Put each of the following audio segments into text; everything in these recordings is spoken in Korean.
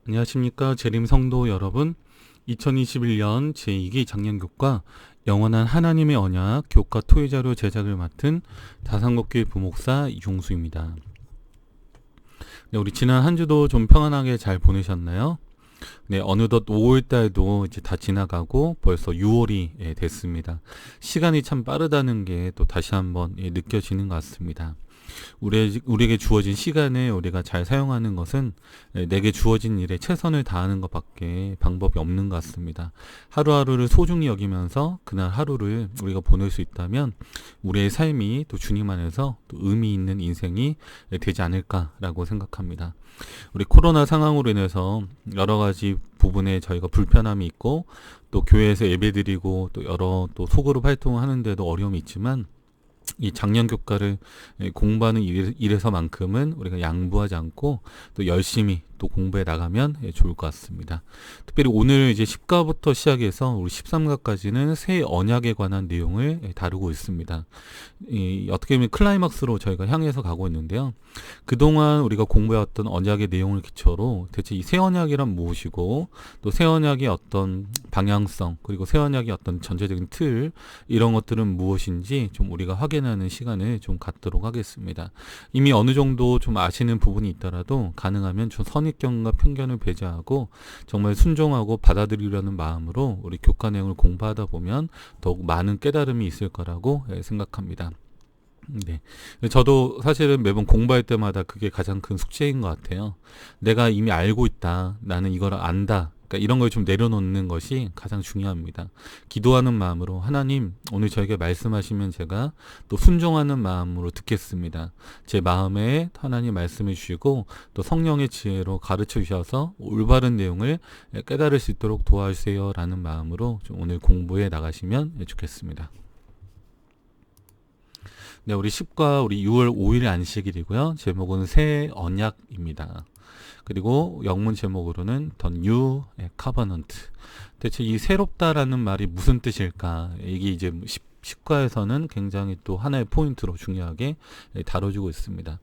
안녕하십니까 재림 성도 여러분. 2021년 제2기 작년교과 영원한 하나님의 언약 교과 토의자료 제작을 맡은 다산곡교회 부목사 이종수입니다. 네, 우리 지난 한 주도 좀 평안하게 잘 보내셨나요? 네, 어느덧 5월달도 이제 다 지나가고 벌써 6월이 됐습니다. 시간이 참 빠르다는 게 또 다시 한번 느껴지는 것 같습니다. 우리에게 주어진 시간을 우리가 잘 사용하는 것은 내게 주어진 일에 최선을 다하는 것밖에 방법이 없는 것 같습니다. 하루하루를 소중히 여기면서 그날 하루를 우리가 보낼 수 있다면 우리의 삶이 또 주님 안에서 또 의미 있는 인생이 되지 않을까라고 생각합니다. 우리 코로나 상황으로 인해서 여러 가지 부분에 저희가 불편함이 있고 또 교회에서 예배드리고 또 여러 또 소그룹 활동을 하는데도 어려움이 있지만 이 작년 교과를 공부하는 일에서만큼은 우리가 양보하지 않고 또 열심히 또 공부해 나가면 좋을 것 같습니다. 특별히 오늘 이제 10가부터 시작해서 우리 13가까지는 새 언약에 관한 내용을 다루고 있습니다. 어떻게 보면 클라이막스로 저희가 향해서 가고 있는데요. 그동안 우리가 공부해왔던 언약의 내용을 기초로 대체 이 새 언약이란 무엇이고 또 새 언약의 어떤 방향성 그리고 새 언약의 어떤 전체적인 틀 이런 것들은 무엇인지 좀 우리가 확인하는 시간을 좀 갖도록 하겠습니다. 이미 어느 정도 좀 아시는 부분이 있더라도 가능하면 좀 선입견과 편견을 배제하고 정말 순종하고 받아들이려는 마음으로 우리 교과 내용을 공부하다 보면 더욱 많은 깨달음이 있을 거라고 생각합니다. 네. 저도 사실은 매번 공부할 때마다 그게 가장 큰 숙제인 것 같아요. 내가 이미 알고 있다. 나는 이걸 안다. 그러니까 이런 걸 좀 내려놓는 것이 가장 중요합니다. 기도하는 마음으로 하나님 오늘 저에게 말씀하시면 제가 또 순종하는 마음으로 듣겠습니다. 제 마음에 하나님 말씀해 주시고 또 성령의 지혜로 가르쳐 주셔서 올바른 내용을 깨달을 수 있도록 도와주세요 라는 마음으로 좀 오늘 공부해 나가시면 좋겠습니다. 네, 우리 10과 우리 6월 5일 안식일이고요. 제목은 새 언약입니다. 그리고 영문 제목으로는 The New Covenant. 대체 이 새롭다라는 말이 무슨 뜻일까? 이게 이제 10과에서는 굉장히 또 하나의 포인트로 중요하게 다뤄지고 있습니다.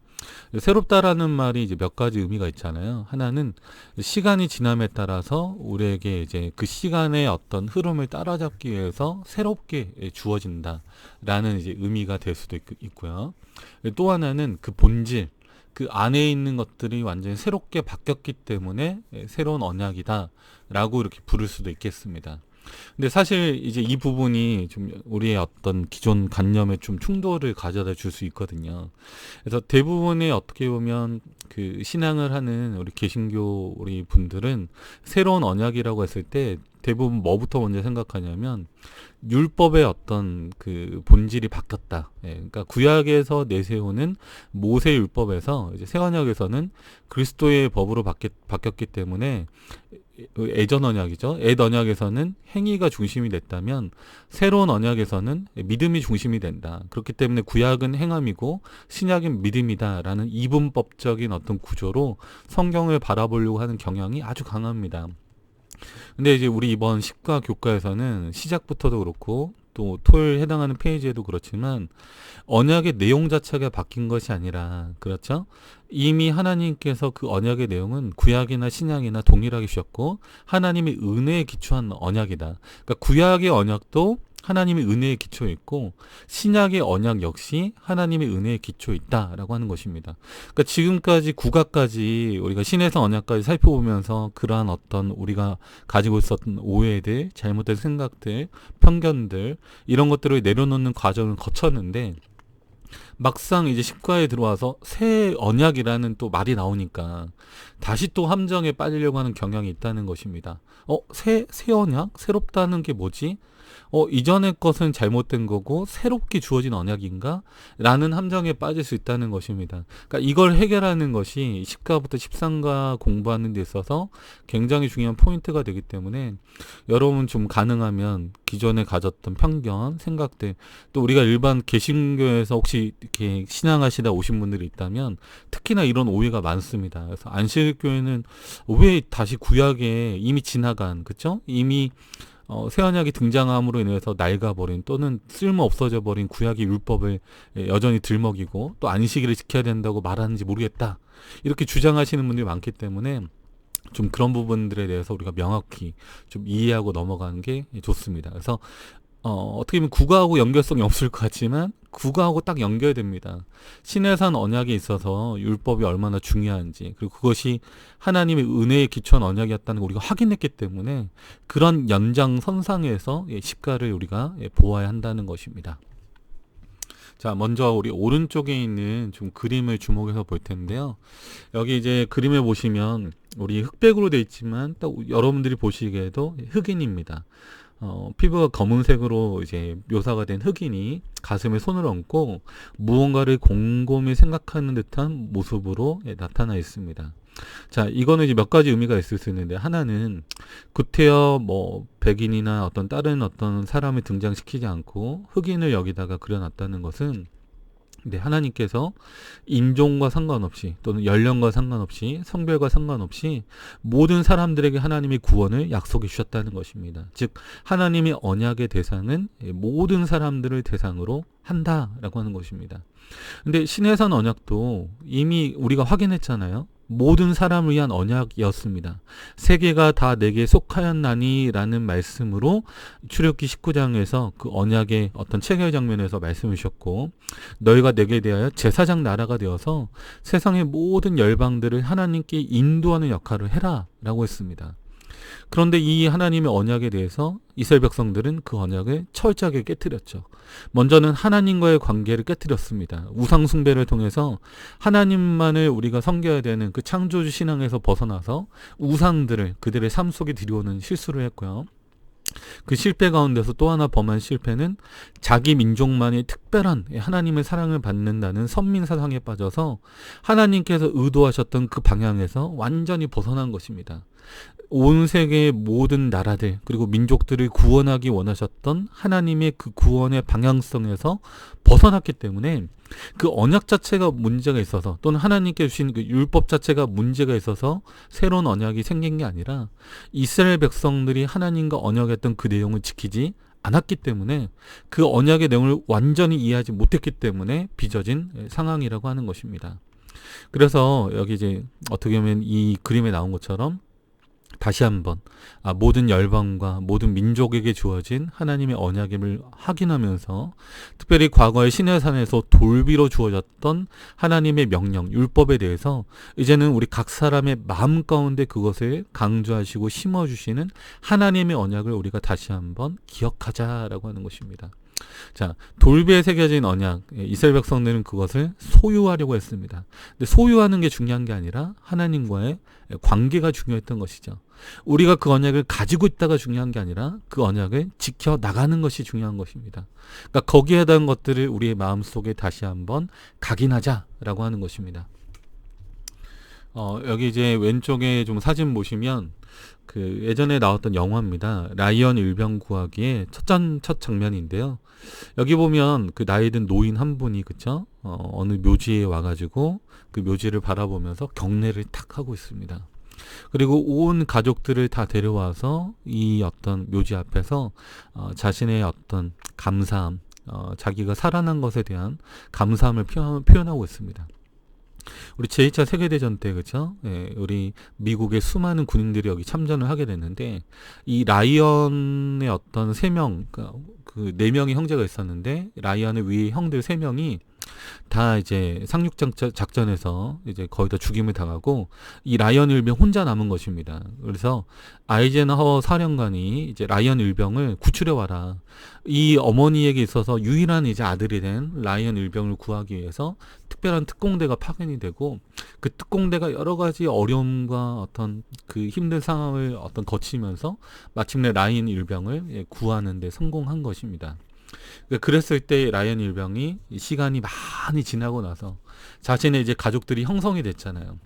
새롭다라는 말이 이제 몇 가지 의미가 있잖아요. 하나는 시간이 지남에 따라서 우리에게 이제 그 시간의 어떤 흐름을 따라잡기 위해서 새롭게 주어진다라는 이제 의미가 될 수도 있고요. 또 하나는 그 본질, 그 안에 있는 것들이 완전히 새롭게 바뀌었기 때문에 새로운 언약이다라고 이렇게 부를 수도 있겠습니다. 근데 사실 이제 이 부분이 좀 우리의 어떤 기존 관념에 좀 충돌을 가져다 줄 수 있거든요. 그래서 대부분의 어떻게 보면 그 신앙을 하는 우리 개신교 우리 분들은 새로운 언약이라고 했을 때 대부분 뭐부터 먼저 생각하냐면 율법의 어떤 그 본질이 바뀌었다. 그러니까 구약에서 내세우는 모세 율법에서 이제 새 언약에서는 그리스도의 법으로 바뀌었기 때문에 예전 언약이죠. 옛 언약에서는 행위가 중심이 됐다면 새로운 언약에서는 믿음이 중심이 된다. 그렇기 때문에 구약은 행함이고 신약은 믿음이다라는 이분법적인 어떤 구조로 성경을 바라보려고 하는 경향이 아주 강합니다. 근데 이제 우리 이번 10과 교과에서는 시작부터도 그렇고 또 토요일 해당하는 페이지에도 그렇지만 언약의 내용 자체가 바뀐 것이 아니라 그렇죠? 이미 하나님께서 그 언약의 내용은 구약이나 신약이나 동일하게 주셨고 하나님의 은혜에 기초한 언약이다. 그러니까 구약의 언약도 하나님의 은혜에 기초에 있고 신약의 언약 역시 하나님의 은혜에 기초에 있다라고 하는 것입니다. 그러니까 지금까지 구약까지 우리가 신해성 언약까지 살펴보면서 그러한 어떤 우리가 가지고 있었던 오해들, 잘못된 생각들, 편견들 이런 것들을 내려놓는 과정을 거쳤는데 막상 이제 10과에 들어와서 새 언약이라는 또 말이 나오니까 다시 또 함정에 빠지려고 하는 경향이 있다는 것입니다. 새 언약? 새롭다는 게 뭐지? 이전의 것은 잘못된 거고 새롭게 주어진 언약인가? 라는 함정에 빠질 수 있다는 것입니다. 그러니까 이걸 해결하는 것이 10가부터 13가 공부하는 데 있어서 굉장히 중요한 포인트가 되기 때문에 여러분 좀 가능하면 기존에 가졌던 편견, 생각들 또 우리가 일반 개신교에서 혹시 이렇게 신앙하시다 오신 분들이 있다면 특히나 이런 오해가 많습니다. 그래서 안식교회는 왜 다시 구약에 이미 지나간 그쵸? 이미 새 언약이 등장함으로 인해서 낡아버린 또는 쓸모 없어져 버린 구약의 율법을 여전히 들먹이고 또 안식일을 지켜야 된다고 말하는지 모르겠다. 이렇게 주장하시는 분들이 많기 때문에 좀 그런 부분들에 대해서 우리가 명확히 좀 이해하고 넘어가는 게 좋습니다. 그래서 어떻게 보면 국어하고 연결성이 없을 것 같지만 국어하고 딱 연결됩니다. 신해산 언약에 있어서 율법이 얼마나 중요한지, 그리고 그것이 하나님의 은혜에 기초한 언약이었다는 걸 우리가 확인했기 때문에 그런 연장선상에서 십가를 우리가 보아야 한다는 것입니다. 자, 먼저 우리 오른쪽에 있는 좀 그림을 주목해서 볼 텐데요. 여기 이제 그림에 보시면 우리 흑백으로 되어 있지만 딱 여러분들이 보시기에도 흑인입니다. 피부가 검은색으로 이제 묘사가 된 흑인이 가슴에 손을 얹고 무언가를 곰곰이 생각하는 듯한 모습으로 나타나 있습니다. 자, 이거는 이제 몇 가지 의미가 있을 수 있는데, 하나는 구태여 백인이나 어떤 다른 어떤 사람을 등장시키지 않고 흑인을 여기다가 그려놨다는 것은, 근데 하나님께서 인종과 상관없이 또는 연령과 상관없이 성별과 상관없이 모든 사람들에게 하나님의 구원을 약속해 주셨다는 것입니다. 즉 하나님의 언약의 대상은 모든 사람들을 대상으로 한다라고 하는 것입니다. 근데 신해산 언약도 이미 우리가 확인했잖아요. 모든 사람을 위한 언약이었습니다. 세계가 다 내게 속하였나니 라는 말씀으로 출애굽기 19장에서 그 언약의 어떤 체결 장면에서 말씀을 주셨고, 너희가 내게 대하여 제사장 나라가 되어서 세상의 모든 열방들을 하나님께 인도하는 역할을 해라 라고 했습니다. 그런데 이 하나님의 언약에 대해서 이스라엘 백성들은 그 언약을 철저하게 깨뜨렸죠. 먼저는 하나님과의 관계를 깨뜨렸습니다. 우상 숭배를 통해서 하나님만을 우리가 섬겨야 되는 그 창조주 신앙에서 벗어나서 우상들을 그들의 삶 속에 들여오는 실수를 했고요. 그 실패 가운데서 또 하나 범한 실패는 자기 민족만이 특별한 하나님의 사랑을 받는다는 선민 사상에 빠져서 하나님께서 의도하셨던 그 방향에서 완전히 벗어난 것입니다. 온 세계의 모든 나라들 그리고 민족들을 구원하기 원하셨던 하나님의 그 구원의 방향성에서 벗어났기 때문에 그 언약 자체가 문제가 있어서, 또는 하나님께 주신 그 율법 자체가 문제가 있어서 새로운 언약이 생긴 게 아니라 이스라엘 백성들이 하나님과 언약했던 그 내용을 지키지 않았기 때문에, 그 언약의 내용을 완전히 이해하지 못했기 때문에 빚어진 상황이라고 하는 것입니다. 그래서 여기 이제 어떻게 보면 이 그림에 나온 것처럼 다시 한번 모든 열방과 모든 민족에게 주어진 하나님의 언약임을 확인하면서, 특별히 과거의 시내산에서 돌비로 주어졌던 하나님의 명령, 율법에 대해서 이제는 우리 각 사람의 마음 가운데 그것을 강조하시고 심어주시는 하나님의 언약을 우리가 다시 한번 기억하자라고 하는 것입니다. 자, 돌비에 새겨진 언약, 이스라엘 백성들은 그것을 소유하려고 했습니다. 근데 소유하는 게 중요한 게 아니라 하나님과의 관계가 중요했던 것이죠. 우리가 그 언약을 가지고 있다가 중요한 게 아니라 그 언약을 지켜나가는 것이 중요한 것입니다. 그러니까 거기에 대한 것들을 우리의 마음속에 다시 한번 각인하자라고 하는 것입니다. 여기 이제 왼쪽에 좀 사진 보시면 그 예전에 나왔던 영화입니다. 라이언 일병 구하기의 첫 장면인데요. 여기 보면 그 나이 든 노인 한 분이, 그쵸? 어느 묘지에 와가지고 그 묘지를 바라보면서 경례를 탁 하고 있습니다. 그리고 온 가족들을 다 데려와서 이 어떤 묘지 앞에서 자신의 어떤 감사함, 자기가 살아난 것에 대한 감사함을 표현하고 있습니다. 우리 제2차 세계대전 때, 그쵸? 예, 우리 미국의 수많은 군인들이 여기 참전을 하게 됐는데, 이 라이언의 어떤 3명, 그 4명의 형제가 있었는데, 라이언의 위에 형들 3명이 다 이제 상륙작전에서 이제 거의 다 죽임을 당하고 이 라이언 일병 혼자 남은 것입니다. 그래서 아이젠하워 사령관이 이제 라이언 일병을 구출해 와라. 이 어머니에게 있어서 유일한 이제 아들이 된 라이언 일병을 구하기 위해서 특별한 특공대가 파견이 되고, 그 특공대가 여러 가지 어려움과 어떤 그 힘든 상황을 거치면서 마침내 라이언 일병을 구하는 데 성공한 것입니다. 그랬을 때 라이언 일병이 시간이 많이 지나고 나서 자신의 이제 가족들이 형성이 됐잖아요.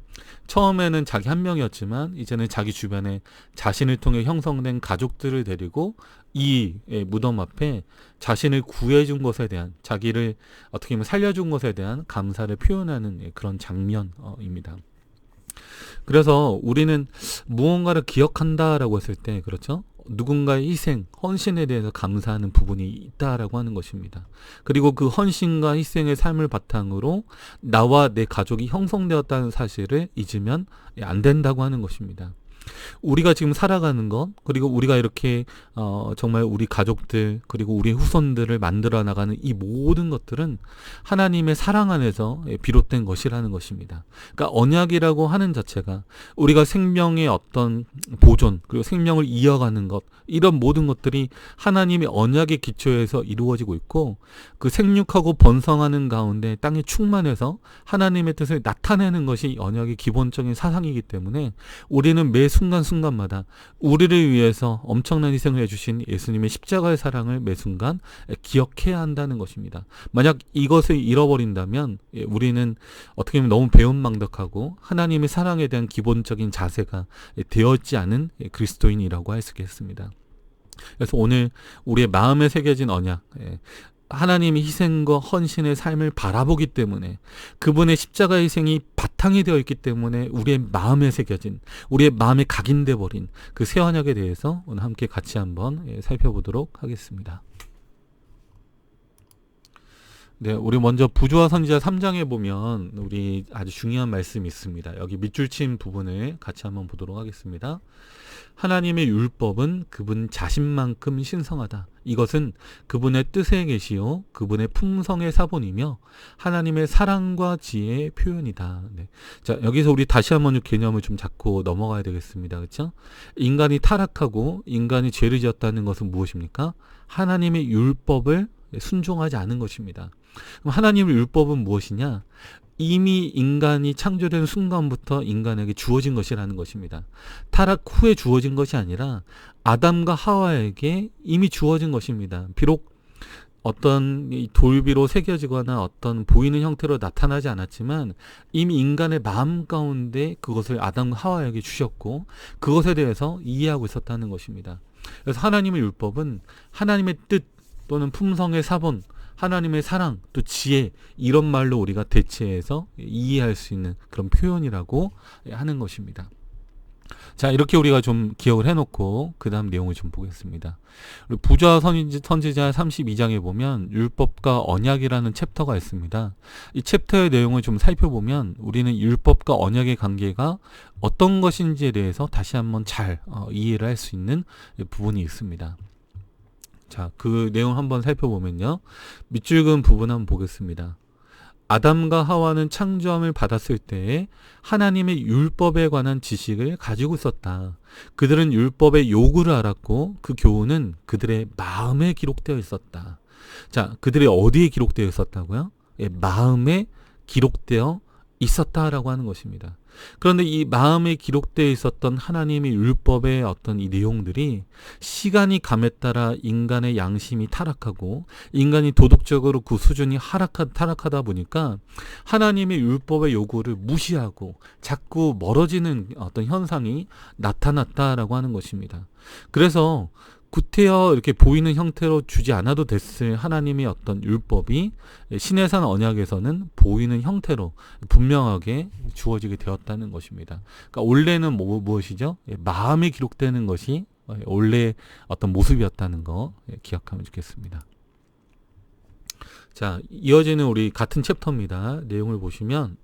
처음에는 자기 한 명이었지만 이제는 자기 주변에 자신을 통해 형성된 가족들을 데리고 이 무덤 앞에 자신을 구해준 것에 대한, 자기를 어떻게 보면 살려준 것에 대한 감사를 표현하는 그런 장면입니다. 그래서 우리는 무언가를 기억한다라고 했을 때, 그렇죠? 누군가의 희생, 헌신에 대해서 감사하는 부분이 있다라고 하는 것입니다. 그리고 그 헌신과 희생의 삶을 바탕으로 나와 내 가족이 형성되었다는 사실을 잊으면 안 된다고 하는 것입니다. 우리가 지금 살아가는 것, 그리고 우리가 이렇게 정말 우리 가족들 그리고 우리 후손들을 만들어 나가는 이 모든 것들은 하나님의 사랑 안에서 비롯된 것이라는 것입니다. 그러니까 언약이라고 하는 자체가 우리가 생명의 어떤 보존 그리고 생명을 이어가는 것, 이런 모든 것들이 하나님의 언약의 기초에서 이루어지고 있고, 그 생육하고 번성하는 가운데 땅에 충만해서 하나님의 뜻을 나타내는 것이 언약의 기본적인 사상이기 때문에 우리는 매 순간순간마다 우리를 위해서 엄청난 희생을 해주신 예수님의 십자가의 사랑을 매 순간 기억해야 한다는 것입니다. 만약 이것을 잃어버린다면 우리는 어떻게 보면 너무 배은망덕하고 하나님의 사랑에 대한 기본적인 자세가 되어있지 않은 그리스도인이라고 할 수 있겠습니다. 그래서 오늘 우리의 마음에 새겨진 언약, 하나님의 희생과 헌신의 삶을 바라보기 때문에, 그분의 십자가 희생이 바탕이 되어 있기 때문에 우리의 마음에 새겨진, 우리의 마음에 각인돼 버린 그 새 언약에 대해서 오늘 함께 같이 한번 살펴보도록 하겠습니다. 네, 우리 먼저 부조와 선지자 3장에 보면 우리 아주 중요한 말씀이 있습니다. 여기 밑줄 친 부분을 같이 한번 보도록 하겠습니다. 하나님의 율법은 그분 자신만큼 신성하다. 이것은 그분의 뜻에 계시오 그분의 품성의 사본이며 하나님의 사랑과 지혜의 표현이다. 네. 자, 여기서 우리 다시 한번 이 개념을 좀 잡고 넘어가야 되겠습니다. 그렇죠? 인간이 타락하고 인간이 죄를 지었다는 것은 무엇입니까? 하나님의 율법을 순종하지 않은 것입니다. 그럼 하나님의 율법은 무엇이냐? 이미 인간이 창조된 순간부터 인간에게 주어진 것이라는 것입니다. 타락 후에 주어진 것이 아니라 아담과 하와에게 이미 주어진 것입니다. 비록 어떤 돌비로 새겨지거나 어떤 보이는 형태로 나타나지 않았지만 이미 인간의 마음 가운데 그것을 아담과 하와에게 주셨고 그것에 대해서 이해하고 있었다는 것입니다. 그래서 하나님의 율법은 하나님의 뜻 또는 품성의 사본, 하나님의 사랑, 또 지혜, 이런 말로 우리가 대체해서 이해할 수 있는 그런 표현이라고 하는 것입니다. 자, 이렇게 우리가 좀 기억을 해놓고 그 다음 내용을 좀 보겠습니다. 부조와 선지자 32장에 보면 율법과 언약이라는 챕터가 있습니다. 이 챕터의 내용을 좀 살펴보면 우리는 율법과 언약의 관계가 어떤 것인지에 대해서 다시 한번 잘 이해를 할 수 있는 부분이 있습니다. 자, 그 내용 한번 살펴보면요. 밑줄 그은 부분 한번 보겠습니다. 아담과 하와는 창조함을 받았을 때에 하나님의 율법에 관한 지식을 가지고 있었다. 그들은 율법의 요구를 알았고 그 교훈은 그들의 마음에 기록되어 있었다. 자, 그들이 어디에 기록되어 있었다고요? 마음에 기록되어 있었다라고 하는 것입니다. 그런데 이 마음에 기록되어 있었던 하나님의 율법의 어떤 이 내용들이 시간이 감에 따라 인간의 양심이 타락하고 인간이 도덕적으로 그 수준이 타락하다 보니까 하나님의 율법의 요구를 무시하고 자꾸 멀어지는 어떤 현상이 나타났다라고 하는 것입니다. 그래서 구태여 이렇게 보이는 형태로 주지 않아도 됐을 하나님의 어떤 율법이 시내산 언약에서는 보이는 형태로 분명하게 주어지게 되었다는 것입니다. 그러니까 원래는 무엇이죠? 마음에 기록되는 것이 원래 어떤 모습이었다는 거 기억하면 좋겠습니다. 자, 이어지는 우리 같은 챕터입니다. 내용을 보시면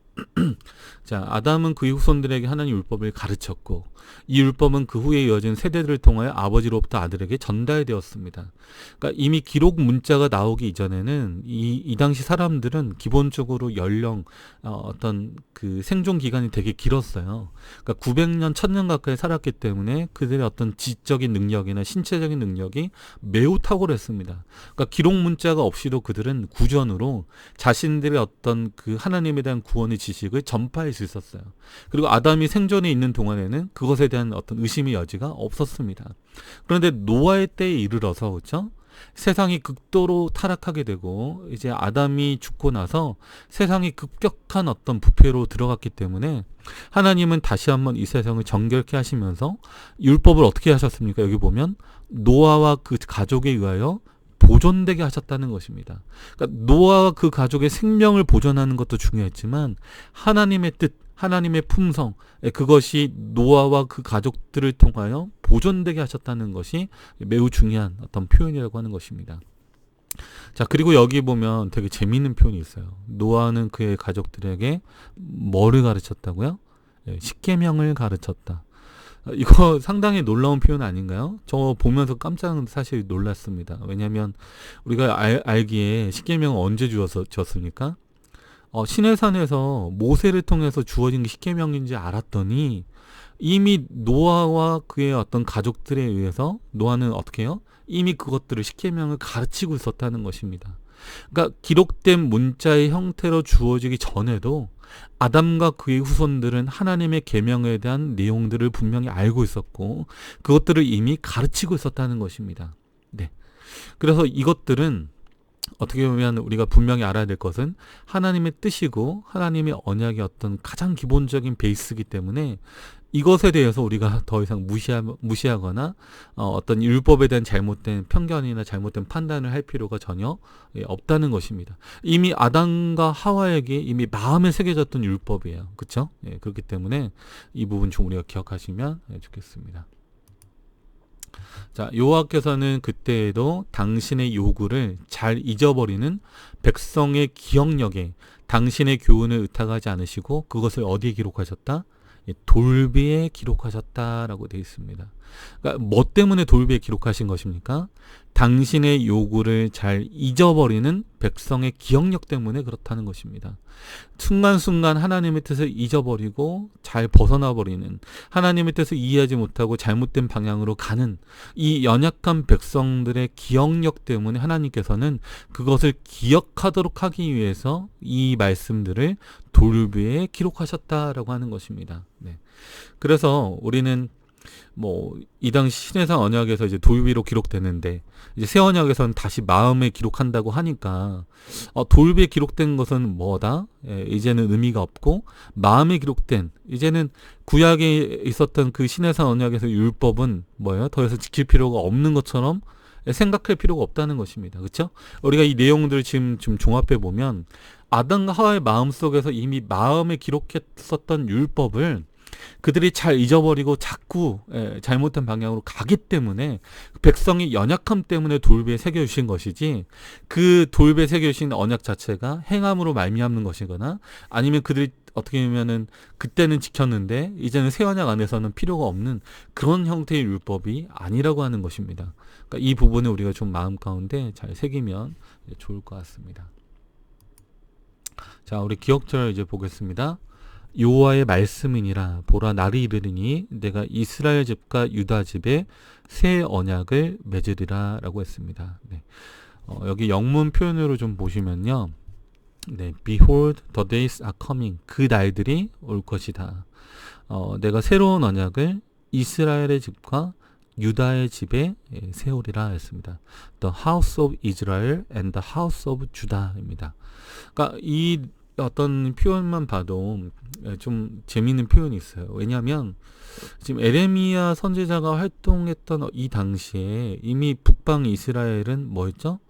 자, 아담은 그의 후손들에게 하나님 율법을 가르쳤고 이 율법은 그 후에 이어진 세대들을 통하여 아버지로부터 아들에게 전달되었습니다. 그러니까 이미 기록 문자가 나오기 이전에는 이 당시 사람들은 기본적으로 연령 어떤 그 생존 기간이 되게 길었어요. 그러니까 900년, 1000년 가까이 살았기 때문에 그들의 어떤 지적인 능력이나 신체적인 능력이 매우 탁월했습니다. 그러니까 기록 문자가 없이도 그들은 구전으로 자신들의 어떤 그 하나님에 대한 구원의 지식을 전파할 수 있었어요. 그리고 아담이 생존해 있는 동안에는 그것에 대한 어떤 의심의 여지가 없었습니다. 그런데 노아의 때에 이르러서 그렇죠? 세상이 극도로 타락하게 되고 이제 아담이 죽고 나서 세상이 급격한 어떤 부패로 들어갔기 때문에 하나님은 다시 한번 이 세상을 정결케 하시면서 율법을 어떻게 하셨습니까? 여기 보면 노아와 그 가족에 의하여 보존되게 하셨다는 것입니다. 그러니까 노아와 그 가족의 생명을 보존하는 것도 중요했지만 하나님의 뜻, 하나님의 품성, 그것이 노아와 그 가족들을 통하여 보존되게 하셨다는 것이 매우 중요한 어떤 표현이라고 하는 것입니다. 자, 그리고 여기 보면 되게 재미있는 표현이 있어요. 노아는 그의 가족들에게 뭐를 가르쳤다고요? 십계명을 가르쳤다. 이거 상당히 놀라운 표현 아닌가요? 저 보면서 깜짝 사실 놀랐습니다. 왜냐하면 우리가 알기에 십계명은 언제 주어졌습니까? 시내산에서 모세를 통해서 주어진 게 십계명인지 알았더니 이미 노아와 그의 어떤 가족들에 의해서 노아는 어떻게 해요? 이미 그것들을 십계명을 가르치고 있었다는 것입니다. 그러니까 기록된 문자의 형태로 주어지기 전에도 아담과 그의 후손들은 하나님의 계명에 대한 내용들을 분명히 알고 있었고 그것들을 이미 가르치고 있었다는 것입니다. 네. 그래서 이것들은 어떻게 보면 우리가 분명히 알아야 될 것은 하나님의 뜻이고 하나님의 언약의 어떤 가장 기본적인 베이스이기 때문에 이것에 대해서 우리가 더 이상 무시하거나 어떤 율법에 대한 잘못된 편견이나 잘못된 판단을 할 필요가 전혀 없다는 것입니다. 이미 아담과 하와에게 이미 마음에 새겨졌던 율법이에요. 그렇죠? 예, 그렇기 때문에 이 부분 좀 우리가 기억하시면 좋겠습니다. 자, 여호와께서는 그때에도 당신의 요구를 잘 잊어버리는 백성의 기억력에 당신의 교훈을 의탁하지 않으시고 그것을 어디에 기록하셨다? 돌비에 기록하셨다라고 되어 있습니다. 그러니까 뭐 때문에 돌비에 기록하신 것입니까? 당신의 요구를 잘 잊어버리는 백성의 기억력 때문에 그렇다는 것입니다. 순간순간 하나님의 뜻을 잊어버리고 잘 벗어나버리는, 하나님의 뜻을 이해하지 못하고 잘못된 방향으로 가는 이 연약한 백성들의 기억력 때문에 하나님께서는 그것을 기억하도록 하기 위해서 이 말씀들을 돌비에 기록하셨다라고 하는 것입니다. 네. 그래서 우리는 이 당시 신해상 언약에서 이제 돌비로 기록되는데 이제 새 언약에서는 다시 마음에 기록한다고 하니까 돌비에 기록된 것은 뭐다? 이제는 의미가 없고 마음에 기록된 이제는 구약에 있었던 그 신해상 언약에서 율법은 뭐예요? 더 이상 지킬 필요가 없는 것처럼 생각할 필요가 없다는 것입니다. 그렇죠? 우리가 이 내용들을 지금 좀 종합해 보면 아담과 하와의 마음속에서 이미 마음에 기록했었던 율법을 그들이 잘 잊어버리고 자꾸 잘못된 방향으로 가기 때문에 백성이 연약함 때문에 돌비에 새겨주신 것이지 그 돌비에 새겨주신 언약 자체가 행함으로 말미암는 것이거나 아니면 그들이 어떻게 보면은 그때는 지켰는데 이제는 새 언약 안에서는 필요가 없는 그런 형태의 율법이 아니라고 하는 것입니다. 그러니까 이 부분을 우리가 좀 마음 가운데 잘 새기면 좋을 것 같습니다. 자, 우리 기억절 이제 보겠습니다. 여호와의 말씀이니라 보라 날이 이르리니 내가 이스라엘 집과 유다 집에 새 언약을 맺으리라 라고 했습니다. 네. 여기 영문 표현으로 좀 보시면요. 네, Behold, the days are coming. 그 날들이 올 것이다. 내가 새로운 언약을 이스라엘의 집과 유다의 집에 세우리라 했습니다. The house of Israel and the house of Judah입니다. 그러니까 이 어떤 표현만 봐도 좀 재미있는 표현이 있어요. 왜냐하면 지금 에레미야 선지자가 활동했던 이 당시에 이미 북방 이스라엘은 뭐였죠?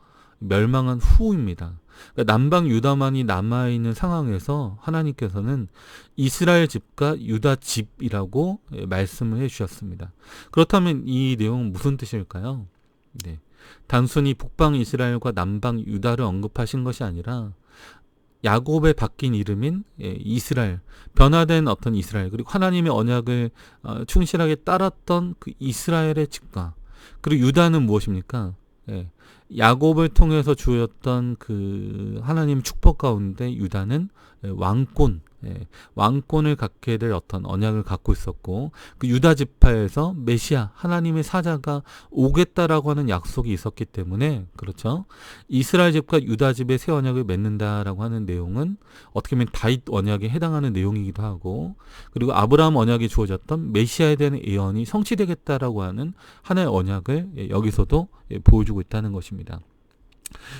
멸망한 후입니다. 그러니까 남방 유다만이 남아있는 상황에서 하나님께서는 이스라엘 집과 유다 집이라고 말씀을 해주셨습니다. 그렇다면 이 내용은 무슨 뜻일까요? 네. 단순히 북방 이스라엘과 남방 유다를 언급하신 것이 아니라 야곱의 바뀐 이름인 이스라엘, 변화된 어떤 이스라엘, 그리고 하나님의 언약을 충실하게 따랐던 그 이스라엘의 집과, 그리고 유다는 무엇입니까? 야곱을 통해서 주었던 그 하나님 축복 가운데 유다는 왕권을 갖게 될 어떤 언약을 갖고 있었고 그 유다 지파에서 메시아 하나님의 사자가 오겠다라고 하는 약속이 있었기 때문에 그렇죠. 이스라엘 집과 유다 집의 새 언약을 맺는다라고 하는 내용은 어떻게 보면 다윗 언약에 해당하는 내용이기도 하고 그리고 아브라함 언약이 주어졌던 메시아에 대한 예언이 성취되겠다라고 하는 하나의 언약을 여기서도 보여주고 있다는 것입니다.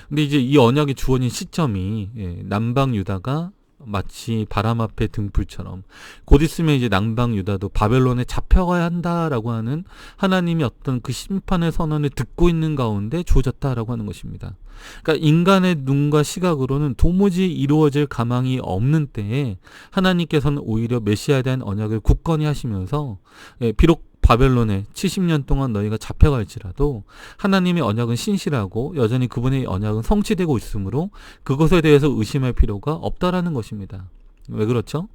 근데 이제 이 언약이 주어진 시점이 남방 유다가 마치 바람 앞에 등불처럼 곧 있으면 이제 남방 유다도 바벨론에 잡혀가야 한다라고 하는 하나님이 어떤 그 심판의 선언을 듣고 있는 가운데 주어졌다라고 하는 것입니다. 그러니까 인간의 눈과 시각으로는 도무지 이루어질 가망이 없는 때에 하나님께서는 오히려 메시아에 대한 언약을 굳건히 하시면서 비록 바벨론에 70년 동안 너희가 잡혀갈지라도 하나님의 언약은 신실하고 여전히 그분의 언약은 성취되고 있으므로 그것에 대해서 의심할 필요가 없다라는 것입니다. 왜 그렇죠?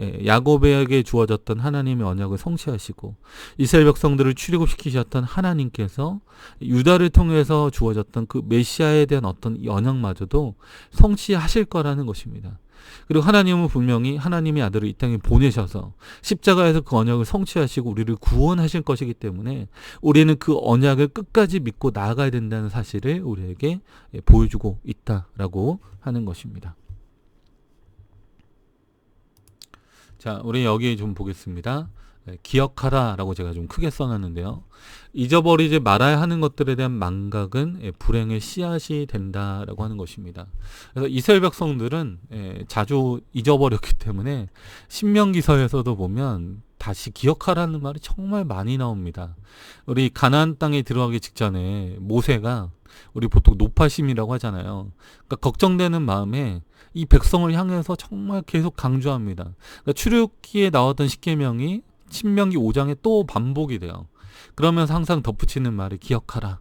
야곱에게 주어졌던 하나님의 언약을 성취하시고 이스라엘 백성들을 출애굽시키셨던 하나님께서 유다를 통해서 주어졌던 그 메시아에 대한 어떤 언약마저도 성취하실 거라는 것입니다. 그리고 하나님은 분명히 하나님의 아들을 이 땅에 보내셔서 십자가에서 그 언약을 성취하시고 우리를 구원하실 것이기 때문에 우리는 그 언약을 끝까지 믿고 나아가야 된다는 사실을 우리에게 보여주고 있다라고 하는 것입니다. 자, 우리 여기 좀 보겠습니다. 기억하라 라고 제가 좀 크게 써놨는데요. 잊어버리지 말아야 하는 것들에 대한 망각은 불행의 씨앗이 된다라고 하는 것입니다. 그래서 이스라엘 백성들은 자주 잊어버렸기 때문에 신명기서에서도 보면 다시 기억하라는 말이 정말 많이 나옵니다. 우리 가나안 땅에 들어가기 직전에 모세가 우리 보통 노파심이라고 하잖아요. 그러니까 걱정되는 마음에 이 백성을 향해서 정말 계속 강조합니다. 그러니까 출애굽기에 나왔던 십계명이 신명기 5장에 또 반복이 돼요. 그러면서 항상 덧붙이는 말을 기억하라.